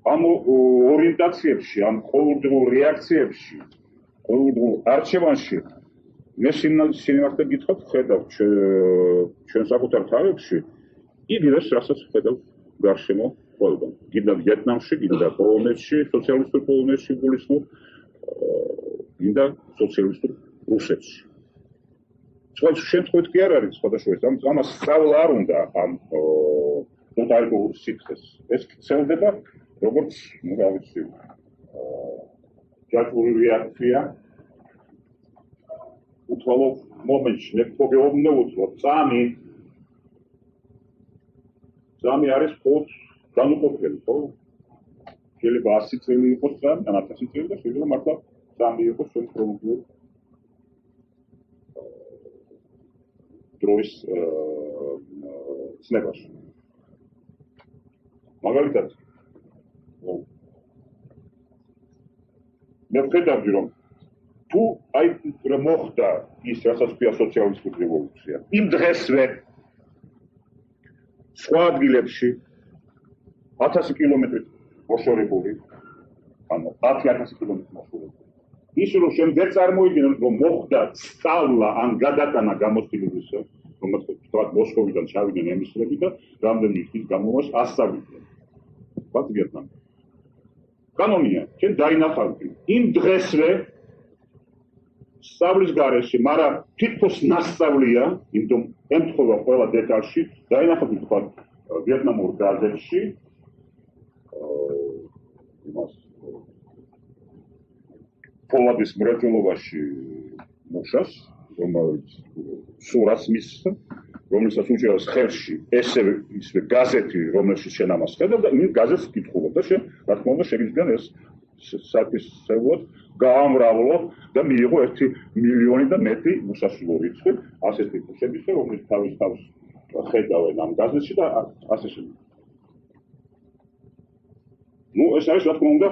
ამ ორიენტაციებში, ამ ყოველდღიურ რეაქციებში, ყოველდღიურ არჩევანში მე სიმართლე გითხრათ, ხედავ ჩვენ საკუთარ თავებში იგივეს, რასაც ხედავ გარშემო ყველგან. გინდა ვიეტნამში, გინდა პოლონეთში, სოციალისტურ პოლონეთში გულისხმობ, გინდა სოციალისტურ რუსეთში. სხვა შემთხვევით კი არ არის სხვადასხვა ეს. ამას სწავლა არ უნდა ამ ტოტალიტარულ სითხეს. ეს ვრცელდება როგორც, რა ვიცი, ჯაჭვური რეაქცია. უთვალო მომენტში მეგობეობნე უთვალო წამი არის ფოთ განუყოფელი, ხო? შეიძლება 100 წელი იყოს წამი, ან 1000 წელი და შეიძლება მართლა წამი იყოს ჩვენ პროდუქტიულ დროის ცნებაში. მაგალითად, მე ვხედავდი, რომ თუ აი მოხდა ის, რასაც ქვია სოციალისტური რევოლუცია, იმ დღესვე სხვა ადგილებში 1000 კილომეტრით მოშორებული, ანუ 10,000 კილომეტრით მოშორებული. ის რომ შენ ვერ წარმოიდგენო, რომ მოხდა სწავლა ან გადატანა გამოცდილებისა, რომელიც თქვათ მოსკოვიდან ჩავიდნენ ემისლები და რამდენი ხნის განმავლობაში ასწავლიდნენ. ვთქვათ ვიეტნამში. კანონია, შენ დაინახავდი იმ დღესვე სწავლის გარეშე, მაგრამ თითქოს ნასწავლია, იმიტომ ემთხვევა ყველა დეტალში, დაინახავდი თქვა ვიეტნამურ გაზეთში, იმას პოლადის მრეწველობაში მუშას, რომელიც სურათს მისცა, რომელსაც უჭირავს ხელში ესევე ისე გაზეთი, რომელშიც შენ ამას ხედავ და იმ გაზეთს კითხულობ და შენ, რა თქმა უნდა, შეგიძლია ეს საფისეულად გაამრავლო და მიიღო 1 მილიონი და მეტი უსასრულო რიცხვი ასეთი ფუშებისა, რომელიც თავის თავს ხედავენ ამ გაზეთში და ასე შემდეგ. ნუ ეს არის, რა თქმა უნდა,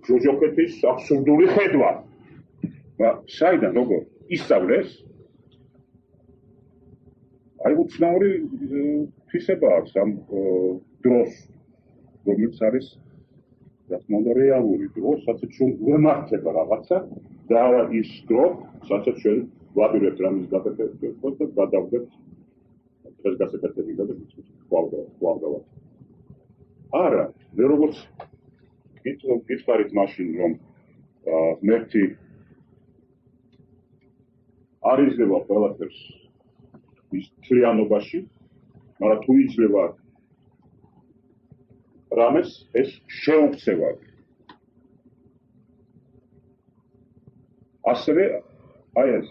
ჯოჯოქეთის აბსურდული ხედვა. საიდან როგორ ისწავლეს? აი უცნაური თვისება აქვს ამ დროს, რომელიც არის, რა თქმა უნდა, რეალური დრო, სადაც ჩვენ ვემართება რაღაცა და არა ის დრო, სადაც ჩვენ ვაპირებთ რამის გაკეთებას და გადავდებთ დღეს გასაკეთებილა და გვავდავთ. არა, მე როგორც გითხარით მაშინ, რომ ღმერთი არ იძლევა ყველაფერს ის თლიანობაში, მაგრამ თუ იძლევა რამეს, ეს შეუქცევა. ასევე აი ეს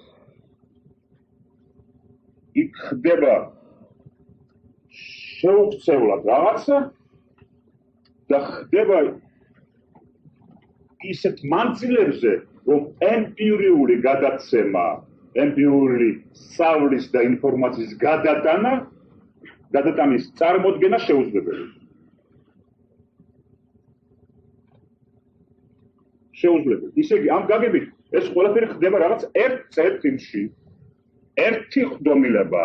იქ ხდება შეუქცევლად რაღაცა და ხდება ისეთ მანძილებზე, რომ ემპირიული გადაცემა, ემპირიული სწავლის და ინფორმაციის გადატანის წარმოდგენა შეუძლებელია. შეუძლებელი. ისე იგი, ამ გაგებით ეს ყველაფერი ხდება რაღაც ერთ წერტილში, ერთი ხდომილება.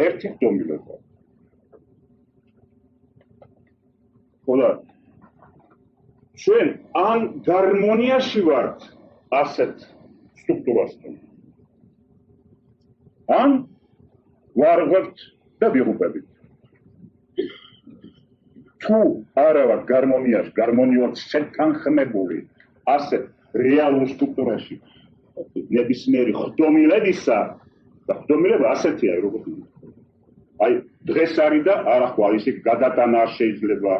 ერთი ხდომილება. ხოდა ჩვენ ან გარმონიაში ვართ ასეთ სტრუქტურასთან. ან ვარღვევთ და ვიღუპებით. თუ არა ვარ გარმონიაში, გარმონიულად შეთანხმებული ასეთ რეალურ სტრუქტურაში ნებისმიერი ხდომილებისა და ხდომილება ასეთია, როგორც აი დღეს არის და არა ხვალ ისე გადატანა არ შეიძლება.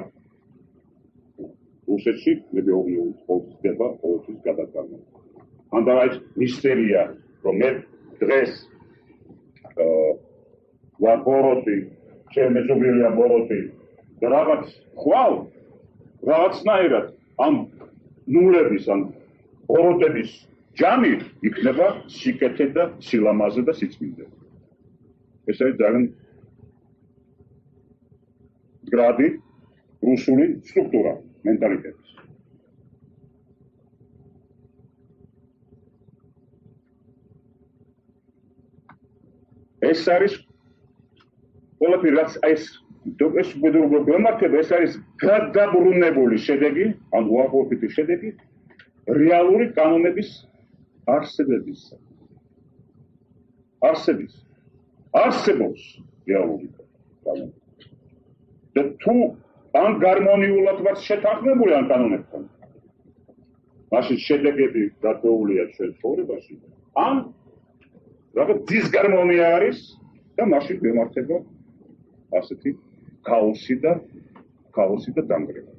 რუსეთში ნებისმიერი ხდება ყოველთვის გადატანა. ანდა აი მისტერია, რომ მე დღეს ვარ ბოროტი, ჩემი მეზობელია ბოროტი და რაღაც ხვალ რაღაცნაირად ამ ნულების ან ბოროტების ჯამი იქნება სიკეთე და სილამაზე და სიწმინდე. ეს არის ძალიან მდგრადი რუსული სტრუქტურა მენტალიტეტის. ეს არის ყველაფერი რაც ეს გვემართება, ეს არის გადაბრუნებული შედეგი, ან უარყოფითი შედეგი რეალური კანონების არსებების. არსებობს რეალური კანონები. და თუ ან გარმონიულად ვარ შეთანხმებული ამ კანონებთან, მაშინ შედეგები გარკვეულია ჩვენ ცხოვრებაში, ან რაღაც დისგარმონია არის და მაშინ გვემართება ასეთი ქაოსი და დანგრევა.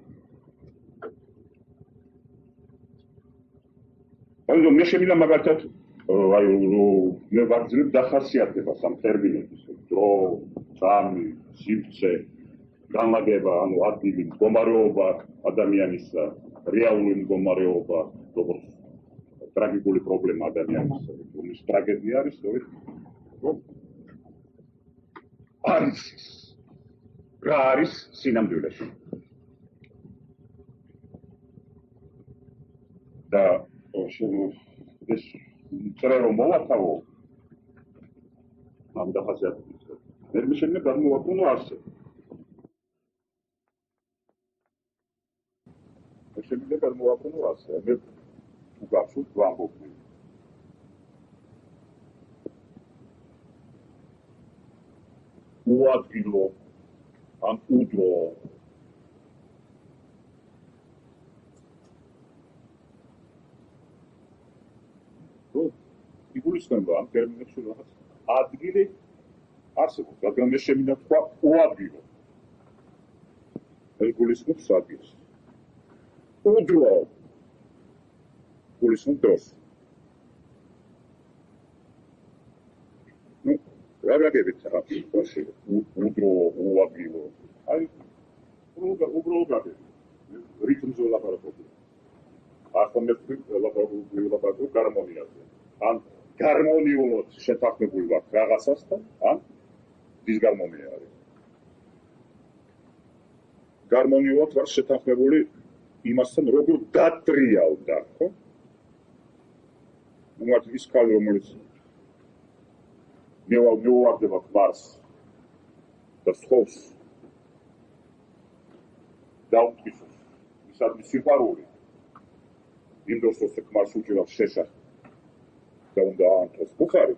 ანუ მე შემიძლია მაგალითად მე ვაგრძელებ დახასიათებას ამ ტერმინების, დრო, წამი, სივრცე, განლაგება, ანუ ადგილი, მდგომარეობა ადამიანისა, რეალური მდგომარეობა, როგორც ტრაგიკული პრობლემა ადამიანისა, რომლის ტრაგედია არის, რომ არის რა არის სინამდვილეში. და ეს წერე რომ მოვათავო ამ დახასიათებას. მე შემიძლია გადმოვაყენო ასე. შემიძლია გადმოვაყენო ასე. მე უგახსოვთ ვამბობდი. უადგილო ან უდრო იგულისხმება ამ ტერმინებში რაღაც ადგილი არსებობს, რადგან მე შემიძლია თქვა უადგილო. იგულისხმობს ადგილს. უდრო იგულისხმობს დროს. რა გაგებით ახლა უდრო უადგილო. აი უბრალოდ გაგებით. რიტმზე ლაპარაკობდი. ახლა მე ლაპარაკობ გარმონიაზე. ან გარმონიულად შეთანხმებული ვარ რაღაცასთან, ან დისგარმონია არის. გარმონიულად ვარ შეთანხმებული იმასთან, როგორ დატრიალდა, ხო? მათ ის ქალი, რომელიც მეუვარდება ქმარს და სთხოვს დაუწყისოს, ისადმი სიყვარული, იმ დროს, როცა ქმარს უჭირავს შეშახ და უნდა აანთოს ბუხარი,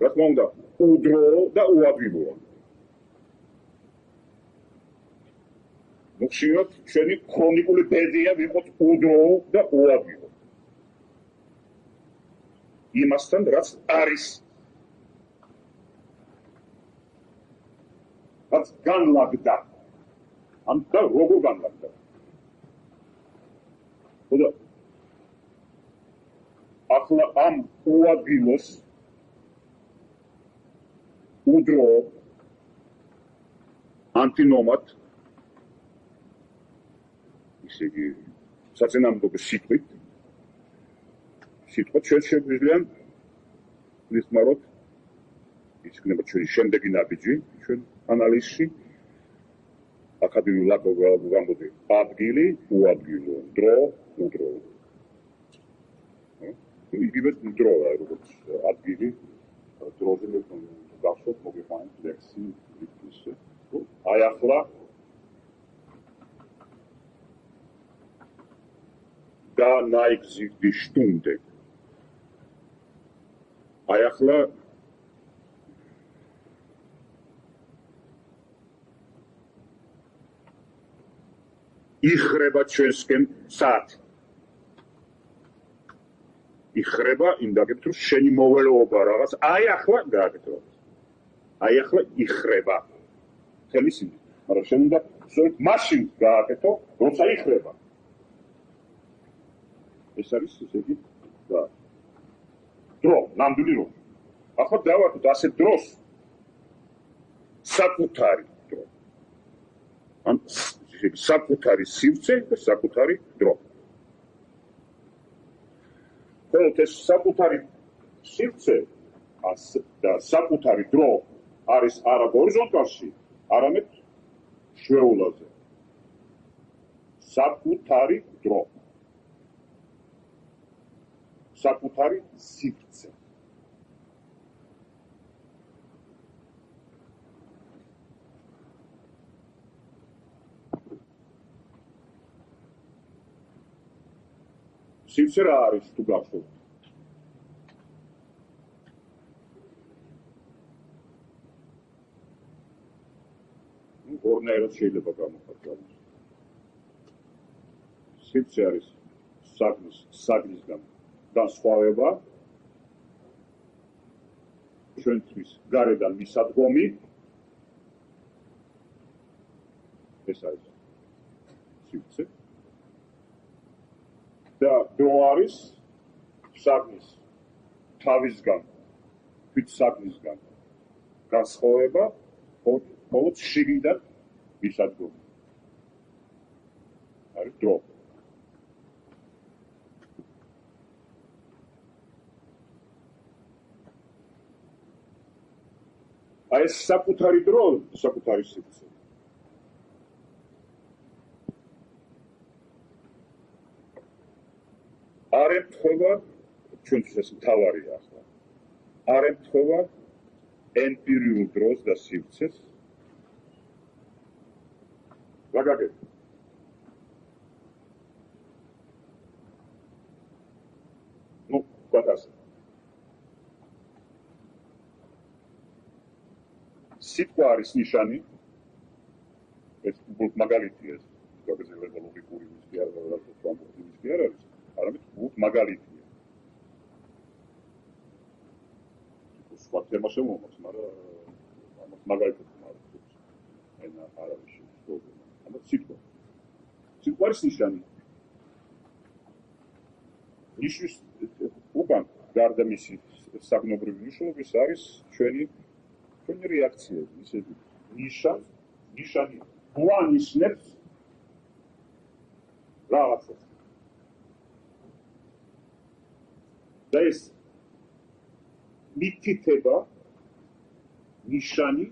რა თქმა უნდა, უდრო და უადგილოა. ხშირად ჩვენი ქრონიკული ბედია ვიყოთ უდრო და უადგილო. იმასთან, რაც არის. რაც განლაგდა. ამ და როგორ განლაგდა. ხოდა ახლა ამ უადგილოს უდრო ანტინომად ისე იგი საწინააღმდეგო სიტყვით სიტყვა ჩვენ შეგვიძლია ვიხმაროთ ის იქნება ჩვენი შემდეგი ნაბიჯი ჩვენ ანალიზში აკადემიურ ვამბობდი ადგილი უადგილო დრო უდრო იგივე დროა როგორც ადგილი დროზე მე გახსოვთ მოგიყვანეთ ლექსი ისე აი ახლა da neigt die Stunde. აი ახლა იხრება ჩვენსკენ საათი. იხრება იმ დაგებით რომ შენი მოველეობა რაღაც აი ახლა გააკეთო. აი ახლა იხრება. თემი სინი. მაგრამ შენ უნდა სწორედ მაშინ გააკეთო, როცა იხრება. ეს არის ესე იგი და დრო, ნამდვილი დრო. ახლა დავარქოთ ასე დროს საკუთარი დრო. ან საკუთარი სივრცე და საკუთარი დრო. უბრალოდ ეს საკუთარი სივრცე და საკუთარი დრო არის არა გორიზონტალში, არამედ შვეულაზე. საკუთარი დრო. საკუთარი სივრცე. სივრცე რა არის თუ გახსოვთ? ორნაირად შეიძლება გამოხატოს. სივრცე არის საგნისგან განსხვავება, ჩვენთვის გარედან მისადგომი, ეს არის სივრცე. და დრო არის საგნის თავისგან, თვით საგნისგან განსხვავება, მხოლოდ შიგნიდან მისადგომი. არის დრო. აი ეს საკუთარი დრო, საკუთარი სივრცე. არ ემთხვევა, ჩვენთვის ეს მთავარია ახლა, არ ემთხვევა ემპირიულ დროს და სივრცეს. რა გაგებთ? ნუ, ვთქვათ ასე. სიტყვა არის ნიშანი, ეს უბრალოდ მაგალითია, ეს გაგრძელება ლოგიკური მისკი არ არის, არამედ უბრალოდ მაგალითია. სხვა თემა შემოგვაქვს, მაგრამ ამას მაგალითად ვმართავთ. ენა არ არის შეუძლებელი. ამას სიტყვა. სიტყვა არის ნიშანი. ნიშნის უკან გარდა მისი საგნობრივი მნიშვნელობის არის ჩვენი რეაქციები, ისეთი ნიშანი გვანიშნებს რაღაცას. და ეს მითითება, ნიშანი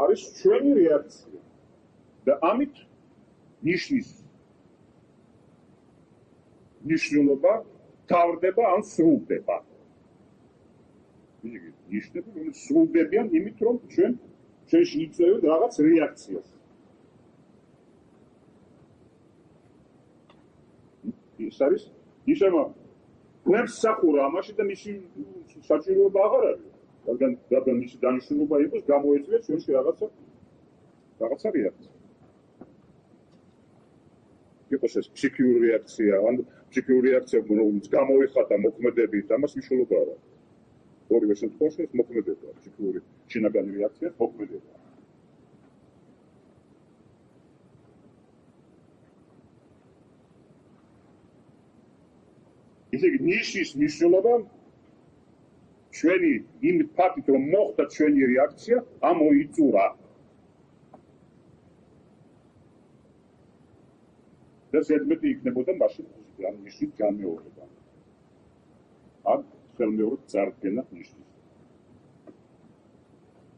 არის ჩვენი რეაქცია და ამით ნიშნის ნიშნულობა თავდება ან სრულდება. ნიშნები, რომელიც სრულდებიან იმით, რომ ჩვენში იწვევთ რაღაც რეაქციას. ეს არის ნიშამა გვემსახურა ამაში და მისი საჭიროება აღარ არის. რადგან მისი დანიშნულობა იყოს, გამოეწვია ჩვენში რაღაცა რეაქცია. იყოს ეს ფსიქიური რეაქცია, ან ფსიქიური რეაქცია, რომელიც გამოიხატა მოქმედებით, ამას მნიშვნელობა არ აქვს. ორივე შემთხვევაში ეს მოქმედებაა, ფსიქიური შინაგანი რეაქცია მოქმედებაა. ისე იგი ნიშნის მნიშვნელობა ჩვენი იმ ფაქტით, რომ მოხდა ჩვენი რეაქცია, ამოიწურა. და ზედმეტი იქნებოდა მაშინ ამ ნიშნის გამეორება. ან ხელმეორედ წარდგენა ნიშნის.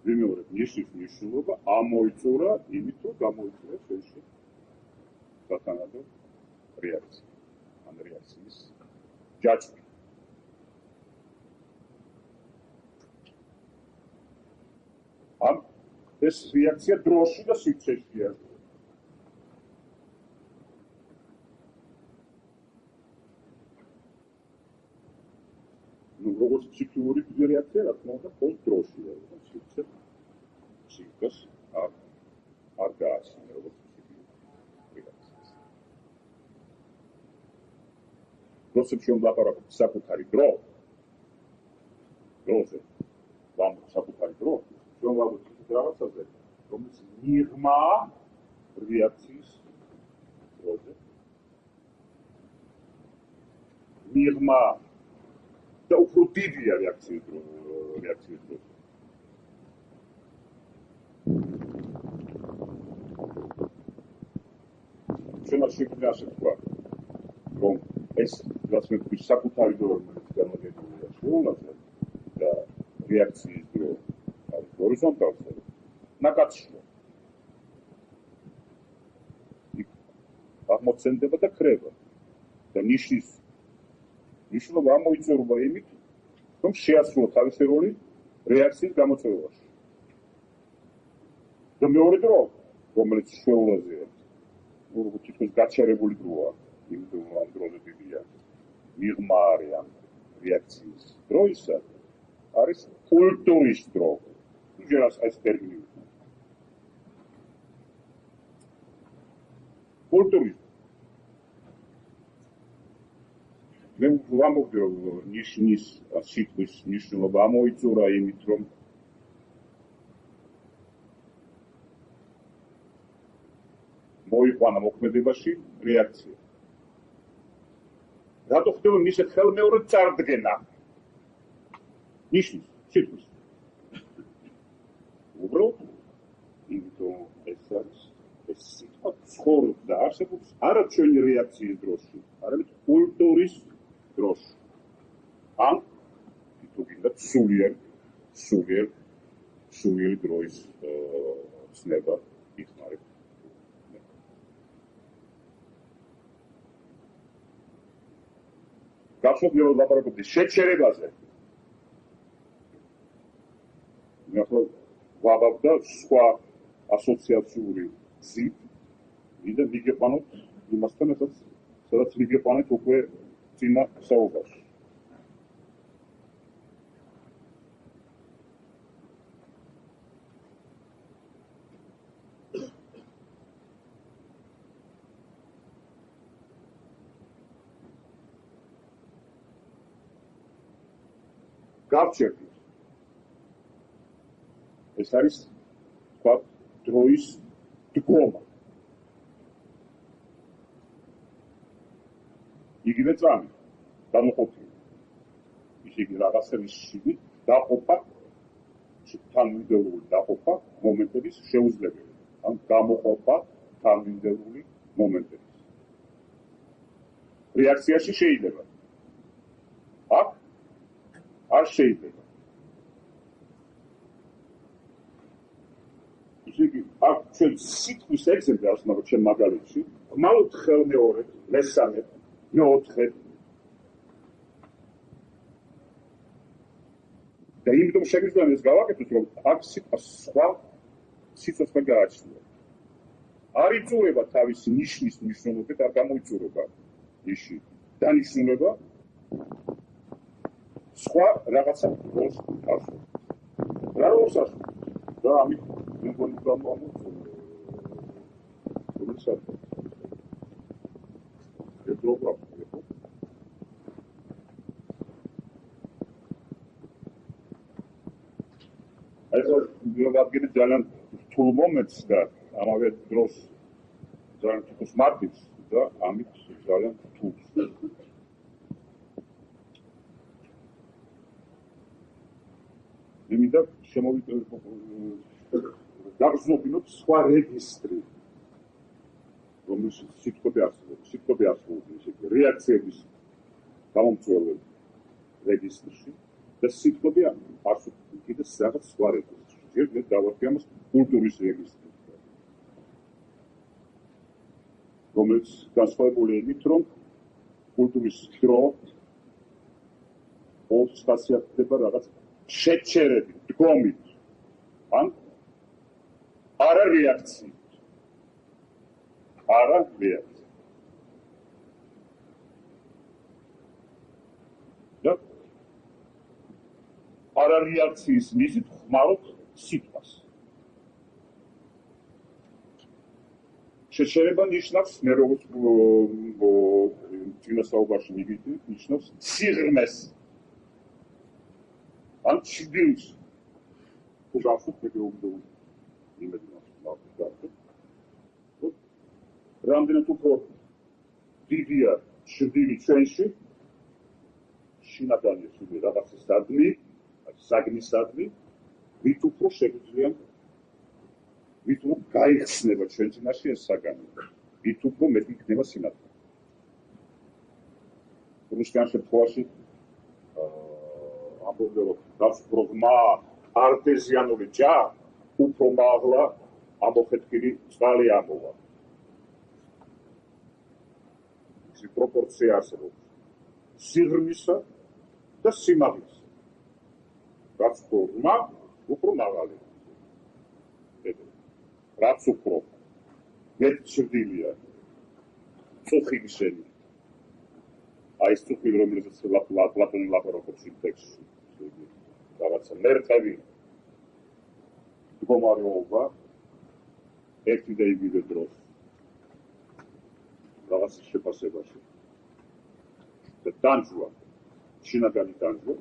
ვიმეორებ, ნიშნის მნიშვნელობა ამოიწურა იმით, რომ გამოიწურა ჩვენში სათანადო რეაქცია. ან რეაქციის ჯაჭვი. ეს რეაქცია დროში და სივრცეშია. როგორც ფსიქიკური რეაქცია, რა თქმა უნდა, მხოლოდ დროშია, სივრცე სივრცეს არ გააჩნია, როგორც ფსიქიკური რეაქცია. როდესაც ჩვენ ვლაპარაკობთ საკუთარი დროზე, საკუთარი დრო, ჩვენ ვალდებთ რაღაცაზე, რომელიც მიღმა რეაქციის დროზე. მიღმა და უფრო დიდია რეაქციის დრო. ჩვენ არ შეგვიძლია ასე ვთქვა, რომ ეს რაც მე ვთქვი საკუთარი დრო რომელიც გამოდგენილია შეულაზე და რეაქციის დრო არის ჰორიზონტალზე ნაკადშია აღმოცენდება და ქრება და ნიშნობა ამოიწურვა იმით რომ შეასრულა თავისი როლი რეაქციის გამოწვევაში და მეორე დრო რომელიც შეულაზეა თითქოს გაჩერებული დროა იმიტომ რომ ამ დროზე დიდია მიღმა არის ამ რეაქციის დროისა არის კულტურის დრო ჯერას ეს ტერმინი კულტურის მე ვამბობდი რომ ნიშნის სიტყვის ნიშნულობა ამოიწურა იმით რომ მოიყვანა მოქმედებაში რეაქცია. რატო ხდება მისი ხელმეორედ წარდგენა? ნიშნის, სიტყვის. უბრალოდ იმიტომ ეს სიტყვა ცხოვრობდა არსებობს არა ჩვენი რეაქციის დროში, არამედ კულტურის დროში. ან თუ გინდა სულიერ დროის ცნება იხმარება. გახსოვთ ლაპარაკობდი შეჩერებაზე. მე ახლა ვაბავდა სხვა ასოციაციური გზით, ვიდრე ვიგეყვანოთ იმასთან, სადაც ვიგეყვანეთ უკვე წინა საუბარში. გავჩერდით. ეს არის თქვა დროის დგომა. იგივე წამი გამოყოფილი. ისე იგი რაღაცების შიგნით დაყოფა, თანმიმდევრული დაყოფა მომენტების შეუძლებელი. ან გამოყოფა თანმიმდევრული მომენტების. რეაქციაში შეიძლება. აქ არ შეიძლება. ისე იგი აქ ჩვენ სიტყვის ეგზემპლი არის, მაგრამ ჩვენ მაგალითში ხმალობთ ხელმეორედ, მესამედ, მეოთხედ. და იმიტომ შეგვიძლია ეს გავაკეთოთ, რომ აქ სიტყვა სხვა სიცოცხლე გააჩნია. არ იწურება თავისი ნიშნის მნიშვნელობით, არ გამოიწურება ნიში დანიშნულება სხვა რაღაცა როლს ასრულებს. რა როლს ასრულებს? და ამით მე მგონი რომ როცა ეს ვიოგადგინე ძალიან რთულ მომენტს და ამავე დროს ძალიან თვითონ მარტივს და ამით ძალიან რთულს. მინდა დაგრძნობინოთ სხვა რეგისტრი, რომელშიც სიტყვები არსებობს, ისე რეაქციების გამომწვევები რეგისტრში და სიტყვები არსებობს კიდე რაღაც სხვა რეგისტრში. ჯერ დავარქი ამას კულტურის რეგისტრი, რომელიც განსხვავებული იმით, რომ კულტურის დრო ოც ხასიათდება რაღაც შეჩერებით, დგომით, ან არა რეაქციით. არა რეაქცია. და არა რეაქციის მიზნით ხმარობთ სიტყვას. შეჩერება ნიშნავს, მე როგორც წინა საუბარში მივიდი, ნიშნავს სიღრმეს. ან ჩრდილს. უბრალოდ მეგობრებო, იმედი მაქვს. რამდენად უფრო დიდია ჩრდილი ჩვენში, შინაგანი სული რაღაცის სადმი, საგნის სადმი, ვით უფრო შეგვიძლია, ვით უფრო გაიხსნება ჩვენ წინაშე ეს საგანი, ვით უფრო მეტი იქნება სინათლე. რუსკან შემთხვევაში ამბობდნენ რომ გასპროგმა არტეზიანული ჯა უფრო მაღლა ამოხეთქილი წყალი ამოვა. ის პროპორცია არსებობს სიღრმისა და სიმაღლის. გასპროგმა უფრო მაღალი. რაც უფრო მეტ ჭრილია წუხილისელი. აი ეს წუხილი რომელსაც პლატონი ლაპარაკობს იმ ტექსტში. რაღაცა მერყევი მდგომარეობა ერთი და იგივე დროს რაღაც შეფასებაში და ტანჯვა შინაგანი ტანჯვა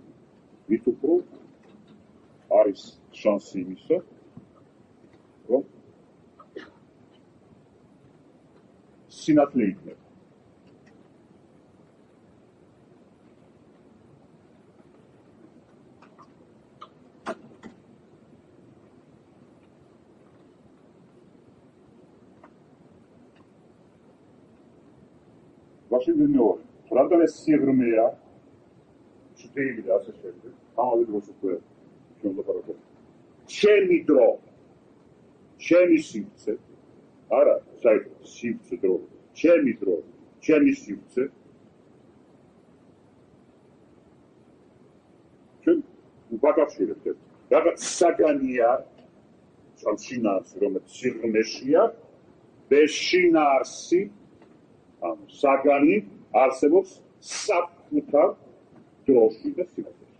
ვით უფრო არის შანსი იმისა რომ სინათლე იქნება. ვაშინგტონი მეორე. რადგან ეს სიღრმეა, შტილი და ასე შემდეგ, ამავე დროს უკვე შემოყარებულ. ჩემი დრო, ჩემი სივრცე, არა, საერთოდ სივრცე დრო, ჩემი დრო, ჩემი სივრცე. ჩვენ ვაკავშირებთ ეს. რაღაც საგანია, შინაარსი, რომელიც სიღრმეშია, ეს შინაარსი საგანი არსებობს საკუთარ დროში და სინათლეში.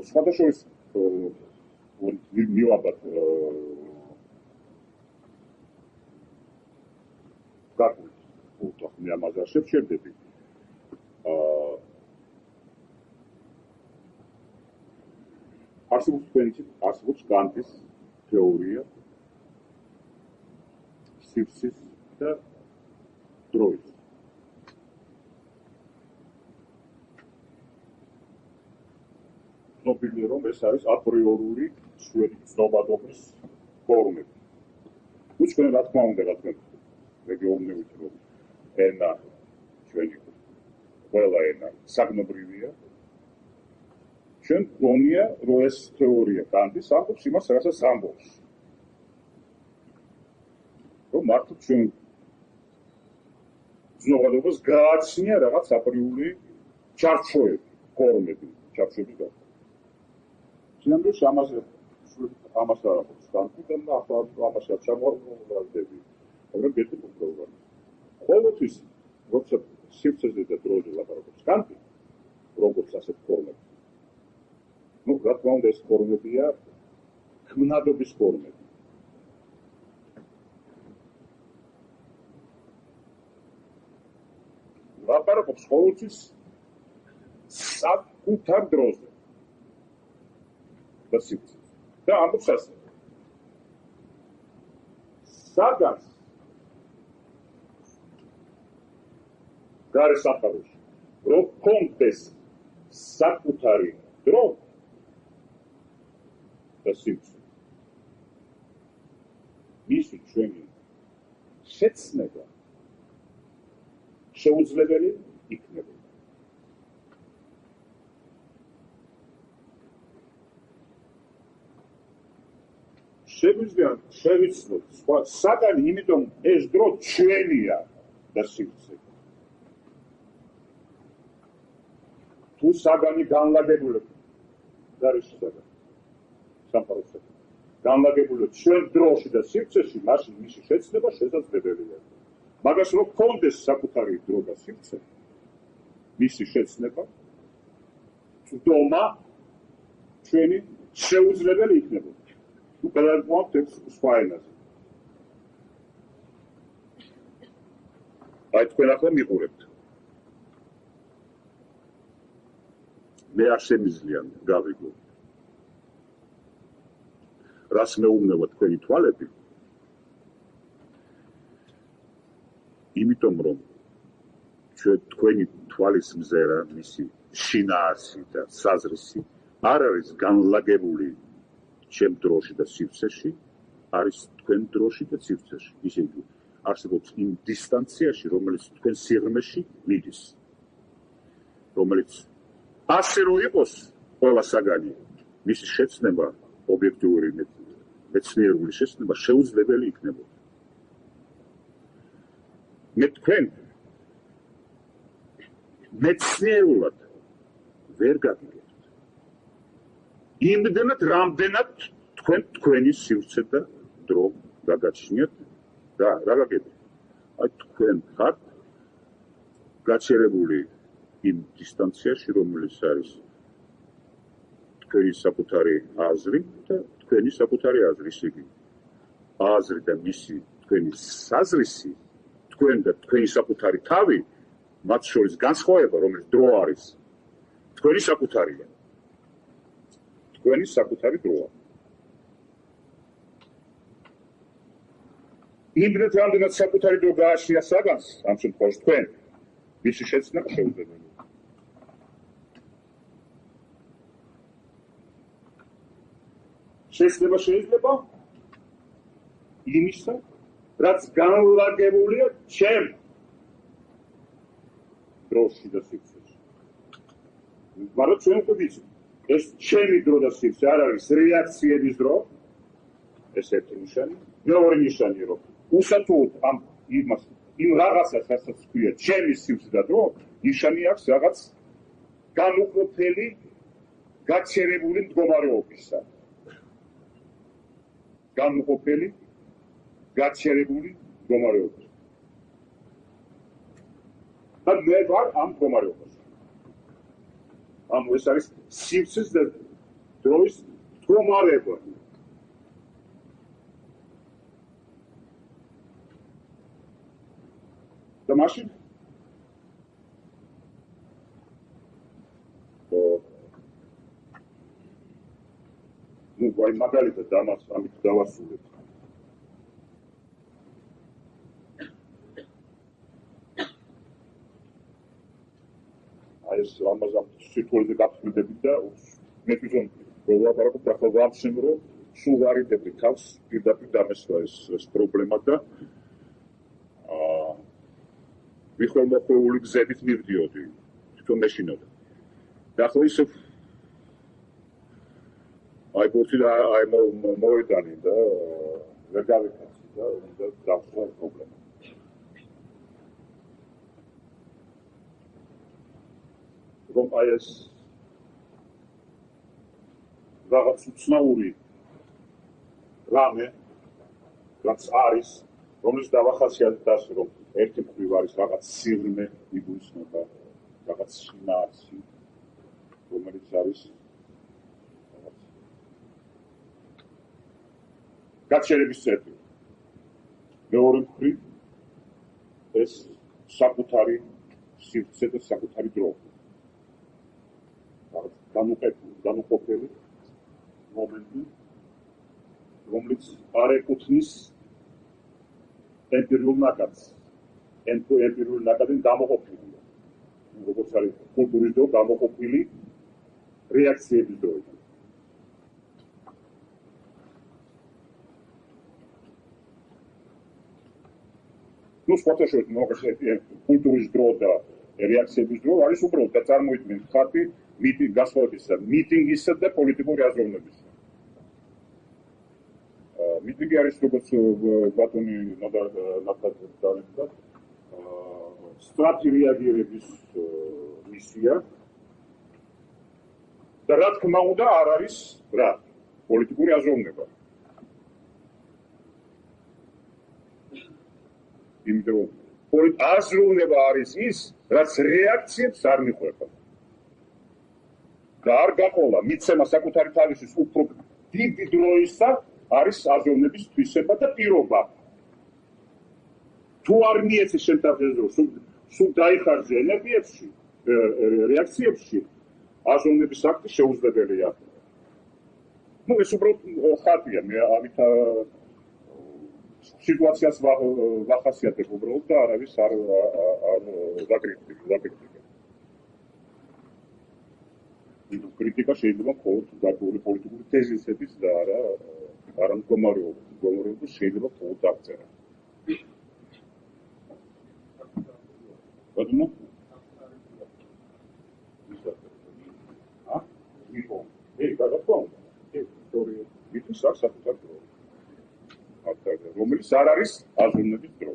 სხვადასხვა მივაბად გაკვირთ უთხ მე ამაზე შევჩერდები. არსებობს კანტის თეორია სივრცის და დროის. ცნობილია რომ ეს არის აპრიორული ჩვენი ცნობადობის ფორმები. უჩვენ რა თქმა უნდა რადგან რეგიონებით რომ ენა ჩვენი ყველა ენა საგნობრივია. ჩვენ გონია რომ ეს თეორია კანტის ამბობს იმას რასაც ამბობს. რომ მართლა ჩვენ ცნობადობას გააცნია რაღაც აპრიული ჩარჩოები, ფორმები, ჩარჩოები და სინამდვილეში ამაზე არ აქვს კანტი და ამასაც ჩამოვარდები. მაგრამ ერთი პრობლემა. ყოველთვის როცა სივრცეზე და დროზე ლაპარაკობს კანტი, როგორც ასეთ ფორმები. ну, რა თქმა უნდა ეს ფორმებია ქმნადობის ფორმები. ლაპარაკობს ყოველთვის საკუთარ დროზე და სივრცეზე. და ამბობს ასე. საგანს გარე საფაროში რომ კონდეს საკუთარი დრო და სივრცე. მისი ჩვენი შეცნება შეუძლებელი იქნება. შეგვიძლია შევიცნოთ სხვა საგანი, იმიტომ ეს დრო ჩვენია და სივრცე. თუ საგანი განლაგებული გარეშე საგანი სამყაროზე განლაგებული ჩვენ დროში და სივრცეში, მაშინ მისი შეცნება შესაძლებელია. მაგას რომ კონდეს საკუთარი დრო და სივრცე, მისი შეცნება წვდომა ჩვენი შეუძლებელი იქნება. თუ გადავყვავთ ეს სხვა ენაზე. აი თქვენ ახლა მიყურებთ. მე არ შემიძლია გავიგო. რას მეუბნება თქვენი თვალები? იმიტომ რომ თქვენი თვალის მზერა, მისი შინაარსი და საზრისი არ არის განლაგებული ჩემ დროში და სივრცეში, არის თქვენ დროში და სივრცეში. ისე იგი არსებობს იმ დისტანციაში, რომელიც თქვენ სიღრმეში მიდის. რომელიც ასე რო იყოს ყველა საგანი, მისი შეცნება, ობიექტიური მეცნიერული შეცნება შეუძლებელი იქნებოდა. მე თქვენ მეცნიერულად ვერ გაგიგებთ. იმდენად, რამდენად თქვენი სივრცე და დრო გაგაჩნიათ და რა გაგებთ? აი თქვენ ხართ გაჩერებული იმ დისტანციაში, რომელიც არის თქვენი საკუთარი აზრი და თქვენი საკუთარი აზრი, ისე იგი აზრი და მისი თქვენი საზრისი, თქვენ და თქვენი საკუთარი თავი, მათ შორის განსხვავება, რომელიც დრო არის, თქვენი საკუთარია. თქვენი საკუთარი დროა. იმდენად რამდენად საკუთარი დრო გააჩნია საგანს, ამ შემთხვევაში თქვენ, მისი შეცნობა შეუძლებელია. შეცნება შეიძლება იმისა, რაც განლაგებულია ჩემ დროში და სივრცეში. მაგრამ ჩვენ უკვე ვიცით, ეს ჩემი დრო და სივრცე არ არის რეაქციების დრო, ეს ერთი ნიშანი, მეორე ნიშანი რომ უსათუოდ იმ რაღაცას, რასაც ქვია ჩემი სივრცე და დრო, ნიშანი აქვს რაღაც განუყოფელი, გაჩერებული მდგომარეობისა. განუყოფელი, გაჩერებული მდგომარეობა. და მე ვარ ამ მდგომარეობაში. ეს არის სივრცეს და დროის მდგომარეობა. და მაშინ ვაი მაგალითად ამას ამით დავასრულებ. ეს ამაზე სიტუაციაზე გაფრთხილდებით და მე თვითონ ვლაპარაკობ ახლა ვამჩნევ რომ სულ ვარიდები თავს პირდაპირ დამესვა ეს პრობლემა და ვიხმოვებული გზებით მივდიოდი თვითონ მეშინოდა და ახლა ისე აი ბოთი და აი მოედანი და ვერ გავიქცე და დავსვა პრობლემა. რომ აი ეს რაღაც უცნაური რამე, რაც არის, რომელიც დავახასიათეთ ასე, რომ ერთი მხრივ არის რაღაც სიღრმე იგულისხმება, რაღაც შინაარსი, რომელიც არის გაჩერების წერტილი. მეორე მხრივ ეს საკუთარი სივრცე და საკუთარი დრო. განუყოფელი მომენტი, რომელიც არ ეკუთვნის ემპირიულ ნაკადს. ემპირიული ნაკადი გამოყოფილია. როგორც არის კულტურის დრო გამოყოფილი რეაქციების დროიდან. სხვათა შორის კულტურის დრო და რეაქციების დრო არის უბრალოდ და წარმოიდგინეთ ხართ გასხოვებისა, მიტინგისა და პოლიტიკური აზროვნებისა. მიტინგი არის როგორც ბატონი ნათადადა სწრაფი რეაგირების მისია და რა თქმა უნდა არ არის რა პოლიტიკური აზროვნება. იმიტომ რომ აზროვნება არის ის, რაც რეაქციებს არ მიყვება. და არ გაყოლა მიცემა საკუთარი თავისთვის უფრო დიდი დროისა არის აზროვნების თვისება და პირობა. თუ არ მიეცე შენ თავზე სულ დაიხარჯე ენერგიებში, რეაქციებში, აზროვნების აქტი შეუძლებელია. ეს უბრალოდ ხარჯია, მე ამით სიტუაციას ვახასიათებ უბრალოდ და არავის არ ვაკრიტიკებ. კრიტიკა შეიძლება მხოლოდ გარკვეული პოლიტიკური თეზისების და არა მდგომარეობის შეიძლება მხოლოდ აღწერა. რომელსაც აქვს საკუთარი დრო. რომელიც არ არის აზროვნების დრო.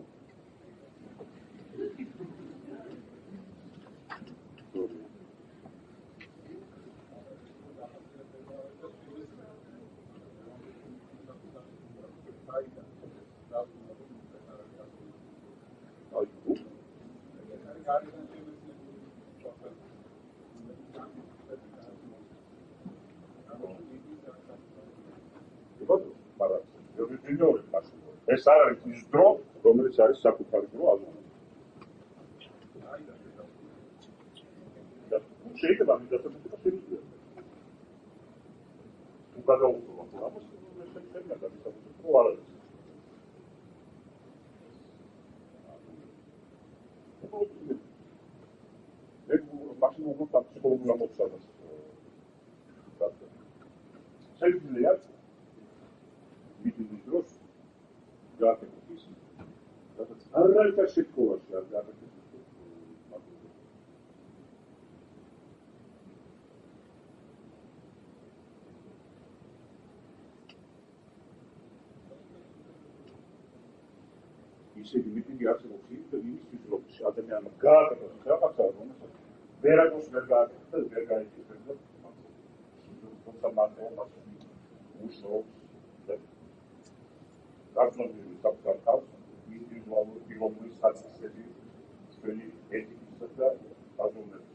ეს არ არის ის დრო, რომელიც არის საკუთარი დრო აზროვნების. შეიძლება მიდასაკუთრება შეიძლება. თუ გადაუყურებთ ამას, ეს შეიძლება გადასაკუთრება არ არის. ეს მაქსიმუმ ფსიქოლოგიურ ამოცანას. შეიძლება მიდიდის დროს გაკეთების. რაც არ არის შეფოვაში არ გაკეთების. ისეთი მიტინგი არსებობს იმისთვის, რომ ადამიანმა გააკეთოს რაღაცა, რომელსაც ვერაგოს ვერ გააკეთებს და ვერ გაიგებს. თუმცა მას უშუალოდ გაცნობილი საკუთარ თავს ინდივიდუალური პიროვნული საწესები ჩვენი ეთიკისა და აზროვნების.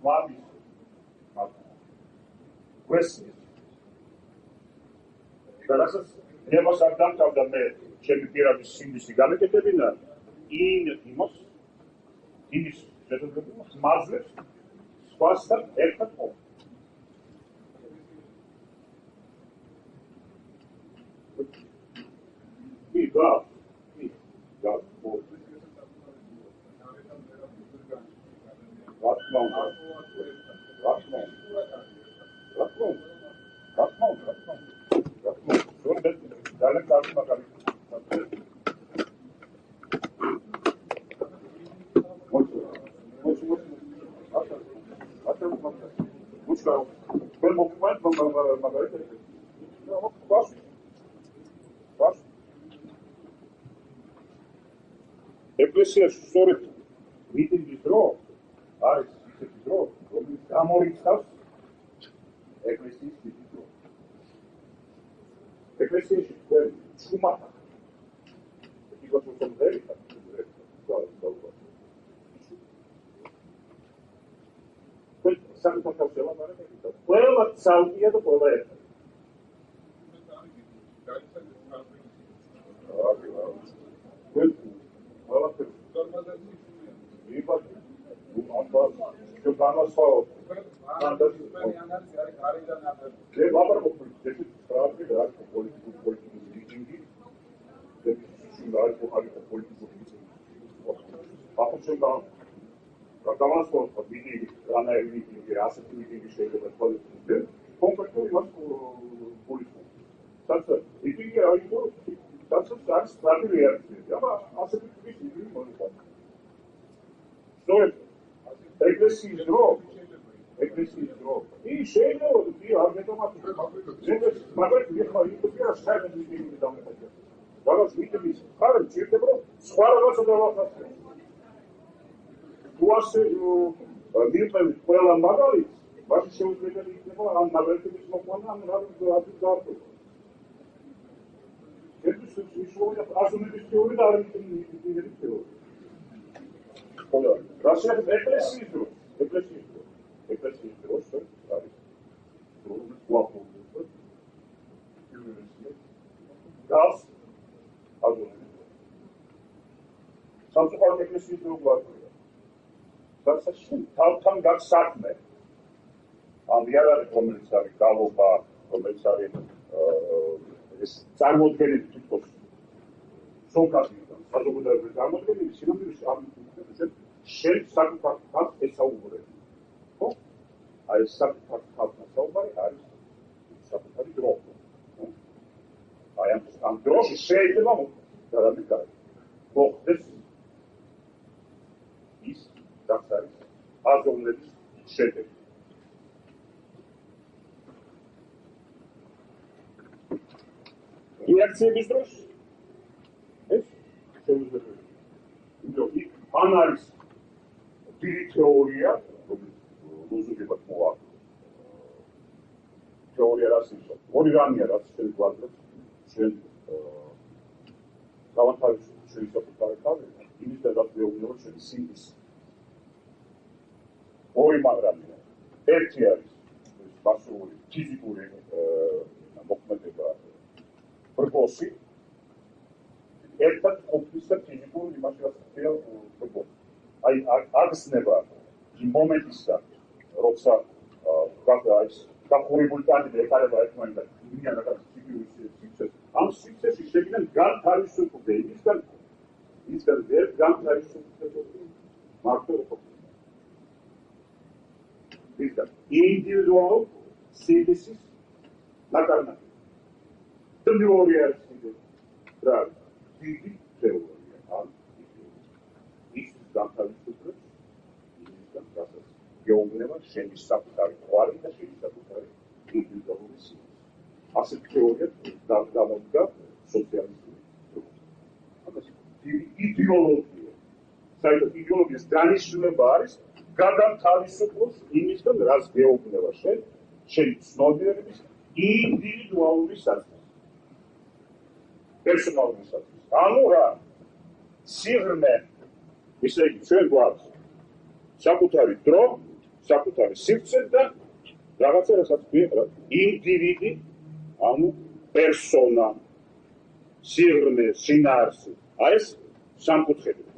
მამის questions. და რასაც ნებას არ დამთავრდა მე ჩემი პირადი სიმდისი გამეკეთებინა იმის შესაძლებლობას მაძლევს სხვასთან ერთად ყოფნა. ეკლესიაში სწორედ მიტინგის დრო არის ისეთი დრო, რომელიც გამორიცხავს ეკლესიის მიტინგის დრო. ეკლესიაში ჩუმათა ყველა ცალკეა და ყველა ერთად. საქმე ამ იარაღი რომელიც არის გალობა რომელიც არის ეს წარმოდგენილი თვითონ სოკასი საზოგადოებრივი წარმოდგენილი სინამდვილეში ამ შენ საკუთარ თავს ესაუბრებ ხო აი საკუთარ თავს ესაუბარი არის საკუთარი დრო აი ამ დროში შეიძლება რამე მოხდეს ის დახსარი აზროვნების შედეგი. რეაქციების დროს ეს შეუძლებელი. იმიტომ იქ მან არის დიდი თეორია, რომელიც ლოზუნგებად მოვა. თეორია რას ნიშნავს? ორი რამეა, რაც ჩვენ გვაძლევს ჩვენ გავანთავისუფლოთ ჩვენი საკუთარი თავი, იმის დაგაკვირვებულობა ჩვენი სინდის. ორი რამეა. ერთი არის მასიური ფიზიკური მოქმედება პროპოსი. ერთად ყოფნის და ფიზიკური იმაში ასწია პროპოსი. აი აგზნება იმ მომენტისა, როცა გახურებული ტანები ეხარება ერთმანეთს და მიანაკაც სიცოცხლე. ამ სიცოცხლეში შეგიდან განთავისუფლდა იმისგან ვერ განთავისუფლდა მარტო ისე ინდივიდუალ სინთეზის ნაკარნაკი. თეორია არის რა დიდი თეორია ამ ის განთავისუფლებს იმისგან რასაც გეუბნება შენი საკუთარი ყვარი და შენი საკუთარი ინდივიდუალური სინთეზი. ასეთ თეორიად გამოდგა სოციალიზმი. ამას იდეოლოგია. საერთოდ იდეოლოგიის დანიშნულება არის გადათავისუფლოს იმისგან, რაც გეუბნება შენი ცნობიერების ინდივიდუალური საკითხი. პერსონალური საკითხი. ანუ რა? სიღრმე, ისე იგი ჩვენ გვაქვს საკუთარი დრო, საკუთარი სივრცე და რაღაცა რასაც გვიყრა ინდივიდი, ანუ პერსონა, სიღრმე, შინაარსი. აი ეს სამკუთხედი.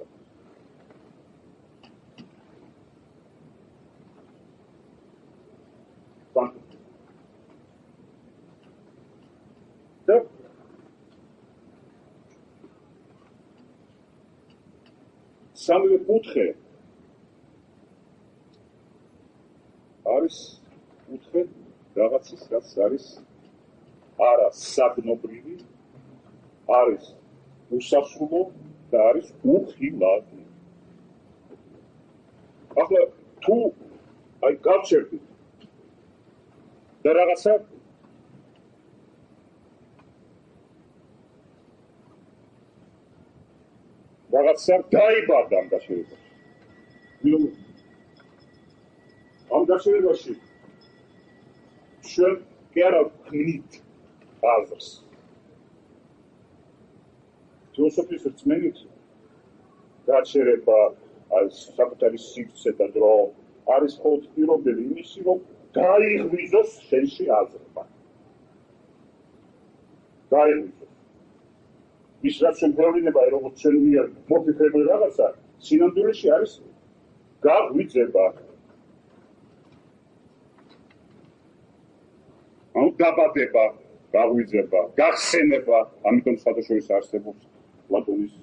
და სამივე კუთხე არის კუთხე რაღაცის, რაც არის არა საგნობრივი, არის უსასრულო და არის უხილავი. ახლა თუ აი გავჩერდით და რაღაცა დაიბადა ამ გაშერებაში. ამ გაშერებაში ჩვენ კი არა ვქმნით აზრს. ფილოსოფიის რწმენით გაშერება აი საკუთარი სივრცე და დრო არის მხოლოდ პირობები იმისი, რომ გაიღვიძოს შენში აზრება. გაიღვიძოს. ის რაც ჩვენ გვევლინება, როგორც ჩვენ მიერ მოფიქრებული რაღაცა, სინამდვილეში არის გაღვიძება. ანუ დაბადება, გაღვიძება, გახსენება, ამიტომ სხვადასხვა არსებობს პლატონის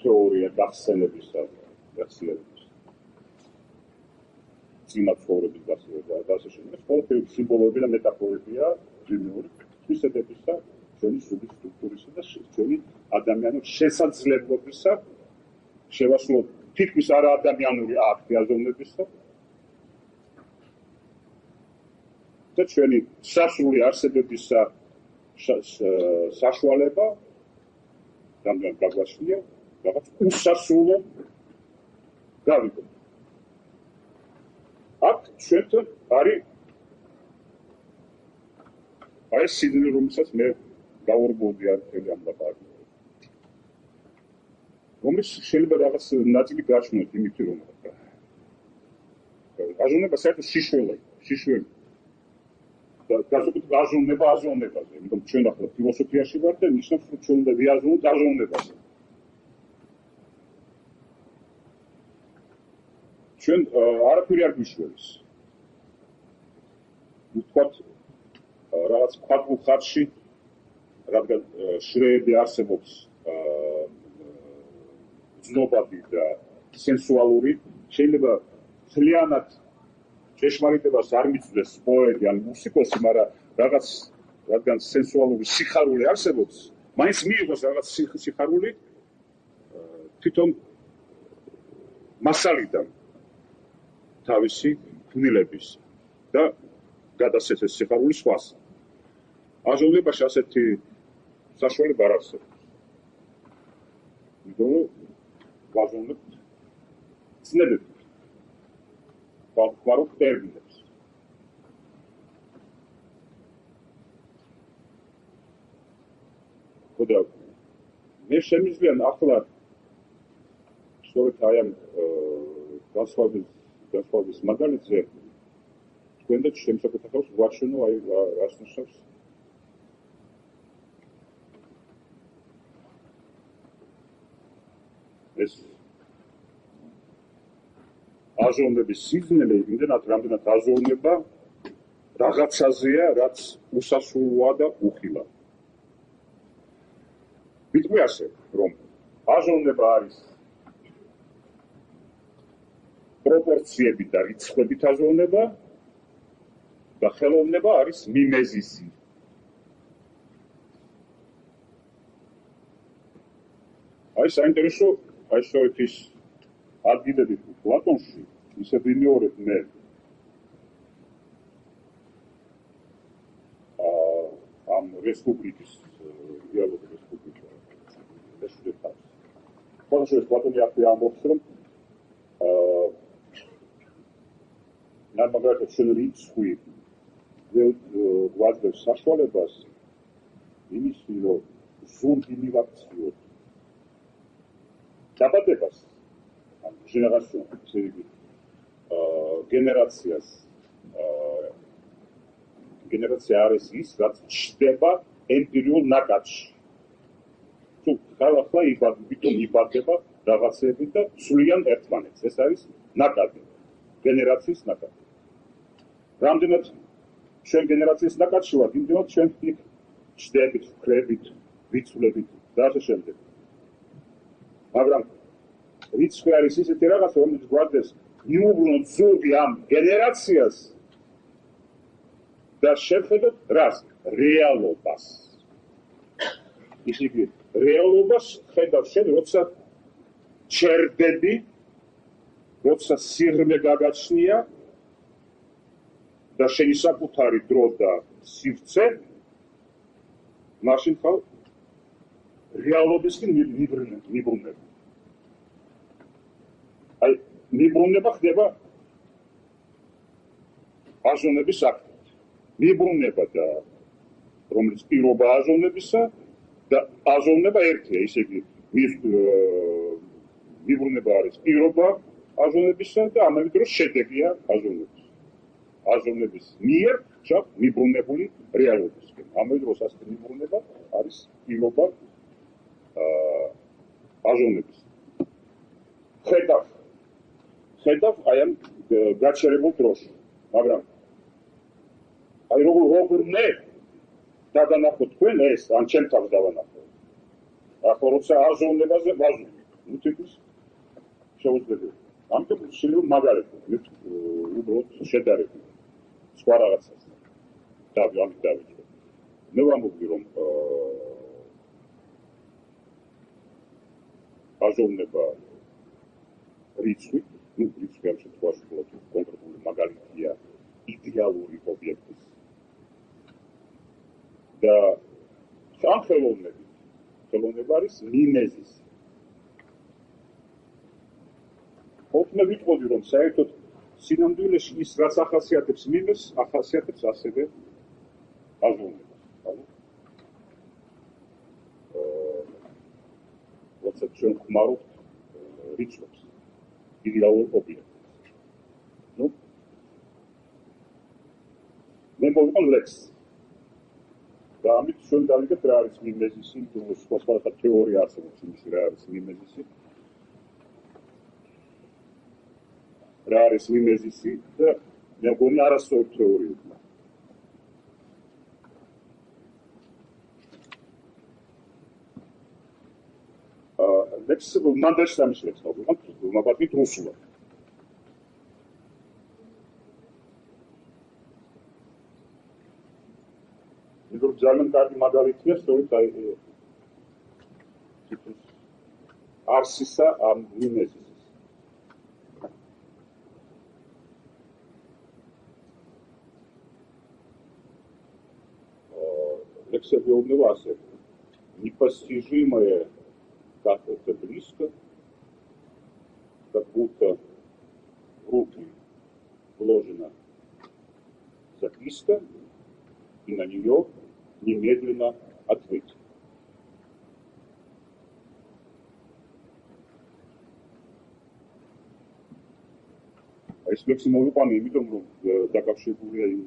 თეორია გახსენებისა და გახსენების. წინა ცხოვრების გახსენება და ასე შემდეგ. ეს ყველაფერი სიმბოლოები და მეტაფორებია ძიმური თვისებებისა, ჩვენი სულის სტრუქტურისა და ჩვენი ადამიანის შესაძლებლობისა შევასრულოთ თითქმის არა ადამიანური აქტი აზროვნებისა და ჩვენი სასრული არსებებისა საშუალება რამდენად გაგვაშლია რაღაც უსასრულო გავიგო. აქ ჩვენთან არის აი ეს სიდნე, რომელსაც მე გავურბოდი არ ხელი ამ დაბადი. რომელიც შეიძლება რაღაც ნაწილი გაჩვენოთ იმითი რომ აზროვნება საერთოდ შიშველი. გასაკუთრებით აზროვნებაზე, იმიტომ ჩვენ ახლა ფილოსოფიაში ვართ და ნიშნავს რომ ჩვენ უნდა ვიაზრუნოთ აზროვნებაზე. ჩვენ არაფერი არ გვიშველის. ვთქვათ რაღაც ქვაკულ ხარში რადგან შრეები არსებობს ძნობადი და სენსუალური, შეიძლება ძალიანად ჭეშმარიტებას არ მიწვდეს პოეტი ან მუსიკოსი, მაგრამ რაღაც რადგან სენსუალური სიხარული არსებობს, მაინც მიიღოს რაღაც სიხარული თვითონ მასალიდან თავისი ქმნილების და გადასცეს სიხარული სხვას. აზროვნებაში ასეთი საშუალება არ არსებობს. იმიტომ რომ ვაზრობთ ცნებებით, ვართ ტერმინებს. ხოდა მე შემიძლია ახლა სწორედ აი ამ განსხვავების მაგალითზე თქვენ და შემსაკუთრებას ვაჩვენო აი რას ნიშნავს ეს აზროვნების სიზნელე იმდენად რამდენად აზროვნება რაღაცაზეა რაც უსასრულოა და უხილა. ვიტყვი ასე რომ აზროვნება არის პროპორციები და რიცხვებით აზროვნება და ხელოვნება არის მიმეზისი. აი საინტერესო აი სწორედ ის ადგილები პლატონში ისე ვიმეორებ მე ამ რესპუბლიკის დიალოგი რესპუბლიკა ეს შეფას. ყოველთვის პლატონი ახლა ამბობს რომ ნამაგრაკეთ შენ რიცხვი გვაძლევს საშუალებას იმის რომ ზურგი მივაქციოთ დაბადებას ჟენერაციას გენერაცია არის ის რაც ჩდება ემპირიულ ნაკადში. თუ ხალხა იბადება რაღაცები და სულიან ერთმანეთს. ეს არის ნაკადი, გენერაციის ნაკადი. რამდენად ჩვენ გენერაციის ნაკადში ვართ, იმდენად ჩვენ იქ ჩდებით, ვქრებით, ვიცვლებით და ასე შემდეგ. მაგრამ რიცხვი არის ისეთი რაღაცა, რომელიც გვაძლევს მიუბრუნოთ ზურგი ამ გენერაციას და შევხედოთ რას? რეალობას. ისე იგი რეალობას ხედავ შენ, როცა ჩერდები, როცა სიღრმე გაგაჩნია და შენი საკუთარი დრო და სივრცე, მაშინ ხარ რეალობისკენ მიბრუნება. აი, მიბრუნება ხდება აზროვნების აქტით. მიბრუნება და რომელიც პირობა აზროვნებისა და აზროვნება ერთია, ისე იგი მიბრუნება არის პირობა აზროვნებისა და ამავე დროს შედეგია აზროვნების მიერ მიბრუნებული რეალობისკენ. ამავე დროს ასეთი მიბრუნება არის პირობა აზროვნების. ხედავ აი ამ გაჩერებულ დროში, მაგრამ აი როგორ მე დაგანახო თქვენ ეს, ან ჩემ თავს დავანახო. ახლა როცა აზროვნებაზე ვაზრობ, ნუ თითქოს შეუძლებელია. ამიტომ შეიძლება მაგალითად უბრალოდ შედარებით სხვა რაღაცას დავიწყო. მე ვამბობ რომ აზროვნება რიცხვი, რიცხვი ამ შემთხვევაში კონკრეტული მაგალითია იდეალური ობიექტის და ხელოვნება არის მიმეზისი. ყოფნა ვიტყოდი რომ საერთოდ სინამდვილეში ის რაც ახასიათებს მიმეზს, ახასიათებს ასევე აზროვნებას. როცა ჩვენ ხმარობთ რიცხვებს იდეალურ ობიექტს. მე მოვიყო ლექსი. და ამით ჩვენ დავიგეთ რა არის მიმეზისი, სხვა თეორია არსებობს იმის რა არის მიმეზისი. რა არის მიმეზისი და მე მგონი არასწორი თეორია. ლექსი მან დაშრამის ლექსი მოგიყავთ, მაგალითად რუსულად. იმიტომ ძალიან კარგი მაგალითია სწორედ აი არსისა ამ მიმეზის. ლექსები ოდნობა ასე. непостижимое, как это близко, как будто в руки вложена записка, и на нее немедленно ответ. ეს ლექსი მოვიყვანე, იმიტომ რომ დაკავშირებულია იმ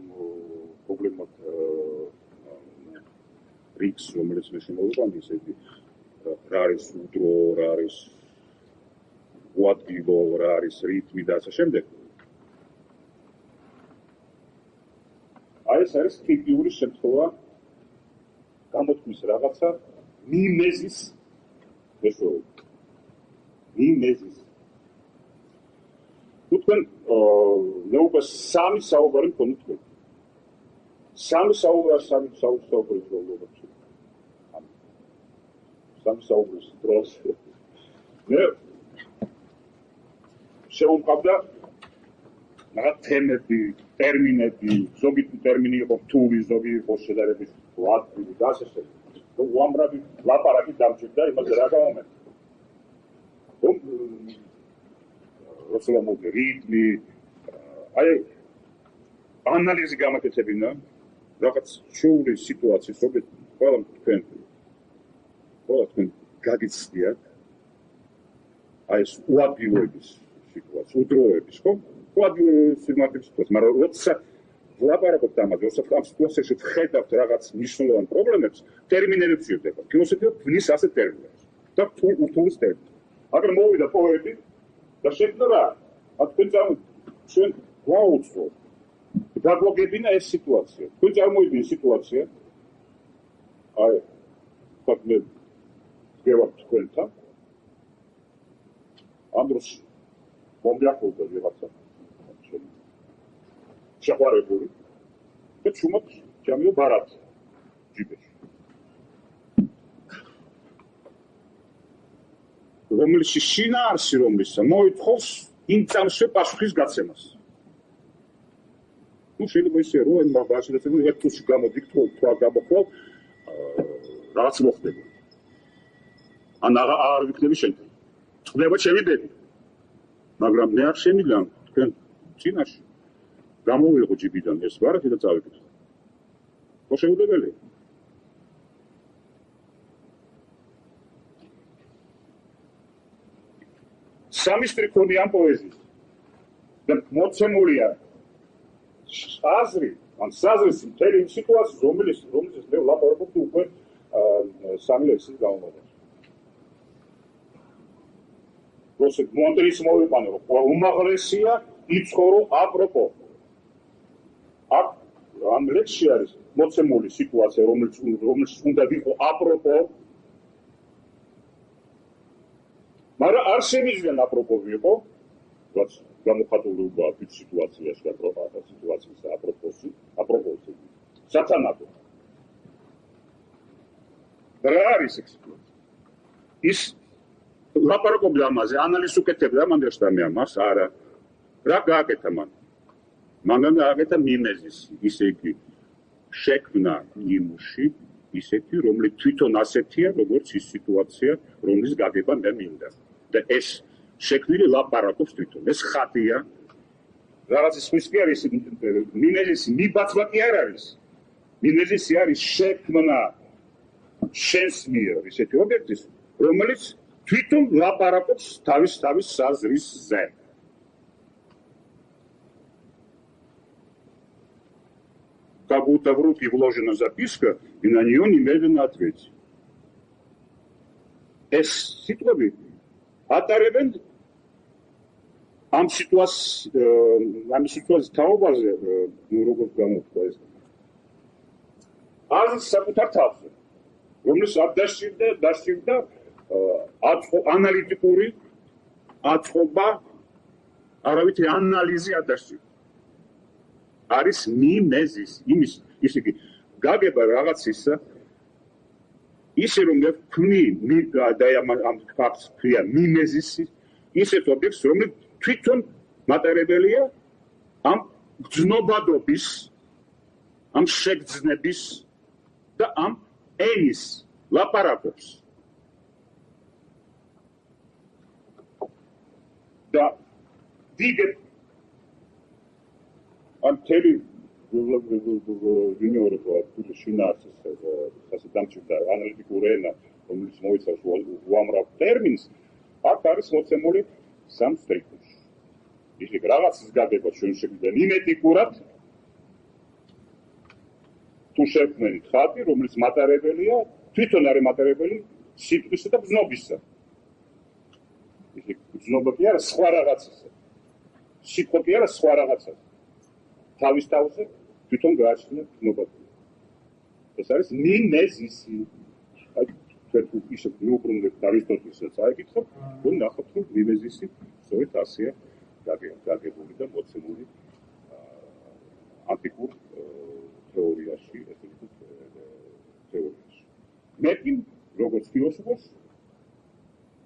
პრობლემად რიგს, რომელიც მე შემოვიყვანე, ესე იგი, რა არის უდრო, რა არის უადგილო, რა არის რიტმი და ასე შემდეგ. აი ეს არის ტიპიური შემთხვევა გამოთქმის რაღაცა მიმეზის მეშვეობით. მიმეზის. თქვენ ნეუბა სამი საუბარი მქონდა თქვენ. სამი საუბარი ძროულობთ. სამი საუბრის დროს. მე შემომყავდა რაღაც თემები, ტერმინები, ზოგი ტერმინი იყო რთული, ზოგი იყო შედარებით ვარდილი და ასე შემდეგ. უამრავი ლაპარაკი დამჭირდა იმაზე რა გამომეწონა. როსლამოდი რიტმი, აი ანალიზი გამაკეთებინა რაღაც შოულის სიტუაციის, ზოგადად ყველა თქვენ გაგიცდიათ აი ეს უადგილოების სიტუაცია, უდროების, ხო? უადგილოების სიტუაცია, მაგრამ როცა ვლაპარაკობთ ამაზე, როცა ამ სიტუაციაში ვხედავთ რაღაც მნიშვნელოვან პრობლემებს, ტერმინები ვჭირდება. ფილოსოფია ქმნის ასეთ ტერმინებს და რთულის ტერმინებს. მაგრამ მოვიდა პოეტი და შექმნა რა? თქვენ ჩვენ გვაუწყო. გაგვაგებინა ეს სიტუაცია. თქვენ წარმოიდგინეთ სიტუაცია. აი, თქვენ გევართ თქვენთან. ამ დროს მომიახულდა რაღაცა. შეყვარებული. და ჩუმად ჩამიო ბარად ჯიბეში. რომელში შინაარსი რომლისა მოითხოვს იმ წამსვე პასუხის გაცემას. შეიძლება ისე რომ ამ ბაზარზე ერთ თვეში გამოდის თქვა გამოხვალ რაღაც მოხდება. ან არ ვიქნები შენთან. ხდება ჩემი ბედი. მაგრამ მე არ შემიძლია თქვენ წინაშე გამოვიღო ჯიბიდან ეს ვარათი და წავიკითხე. ხო შეუძლებელია. სამისტრი ქონი ამ პოეზიის და მოცემულია აზრი, ან საზრის მთელი სიტუაცია, რომელიც მე ვლაპარაკობ უკვე სამი ლექსის განმავლობაში. როცა მონტრის მოვიყვანე, რომ უმაღლესია იცხოვრო აპროპო. ამ ლექსში არის მოცემული სიტუაცია, რომელიც უნდა ვიყო აპროპო. მაგრამ არ შემიძლია აპროპო ვიყო, რაც გამოხატული უკვე აქ სიტუაციაში და სიტუაციის აპროპოსი. სათანადო. რა არის ეს სიტუაცია? ის ლაპარაკობდა ამაზე, ანალიზს უკეთებდა მანდრეშტა მე ამას, არა. რა გააკეთა მან? მან გააკეთა მიმეზის, ისე იგი შექმნა ნიმუში, ისეთი, რომელიც თვითონ ასეთია, როგორც ის სიტუაცია, რომლის გაგება მე მინდა. და ეს შექმნილი ლაპარაკობს თვითონ. ეს ხატია. რაღაც ის კი არის მიმეზისი, მიბაცვა კი არ არის. მიმეზისი არის შექმნა შენს მიერ ისეთი ობიექტის, რომელიც თვითონ ლაპარაკობს თავის საზრისზე. Как будто в руки вложена записка, и на нее немедленно ответь. ეს სიტყვები ატარებენ ამ სიტუაციის თაობაზე, როგორც გამოთქვა ეს. აზრს საკუთარ თავზე, რომელიც დასჭირდა ანალიტიკური აწყობა, არავითარი ანალიზი არ დასჭირდა. არის მიმეზის, ისე იგი გაგება რაღაცისა, ისე რომ ვქნი და ამ ფაქტს ქვია მიმეზისი, ისეთ ობიექტს, რომელიც თვითონ მატარებელია ამ გრძნობადობის, ამ შეგრძნების და ამ ენის ლაპარაკობს და დიდ ამ თელი ვინეორება შინაარსის დასამჭირდა ანალიტიკური ენა, რომელიც მოიცავს უამრავ ტერმინს, აქ არის მოცემული სამ სტრიქონში. ისე რაღაცის გადება ჩვენ შეგვიძლია მიმეტიკურად თუ შევქმნით ხატი, რომელიც მატარებელია, თვითონ არის მატარებელი სიტყვისა და ბრძნობისა. ისე ბრძნობა კი არა სხვა რაღაცისა. სიტყვა კი არა სხვა რაღაცა. თავის თავზე თვითონ გააჩნია ბრძნობა. ეს არის მიმეზისი. აი ჩვენ ისე მიუბრუნდეთ არისტოტელესაც აიკითხოთ, რომ ნახოთ რომ მიმეზისი სწორედ ასეა გაგებული და მოცემული ანტიკურ თეორიაში, ესე ვთქვით, თეორიაში. მეტი როგორც ფილოსოფოს,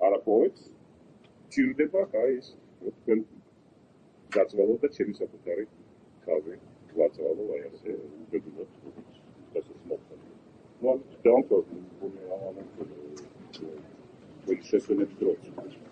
არა პოეტს, ჭირდება აი ეს თქვენ გაწვალო და ჩემი საკუთარი თავი ვაწვალო აი ასე უბედურად დასას მოხდა. ნუ ამ დავამთავრე, ამ შესვენების დროს.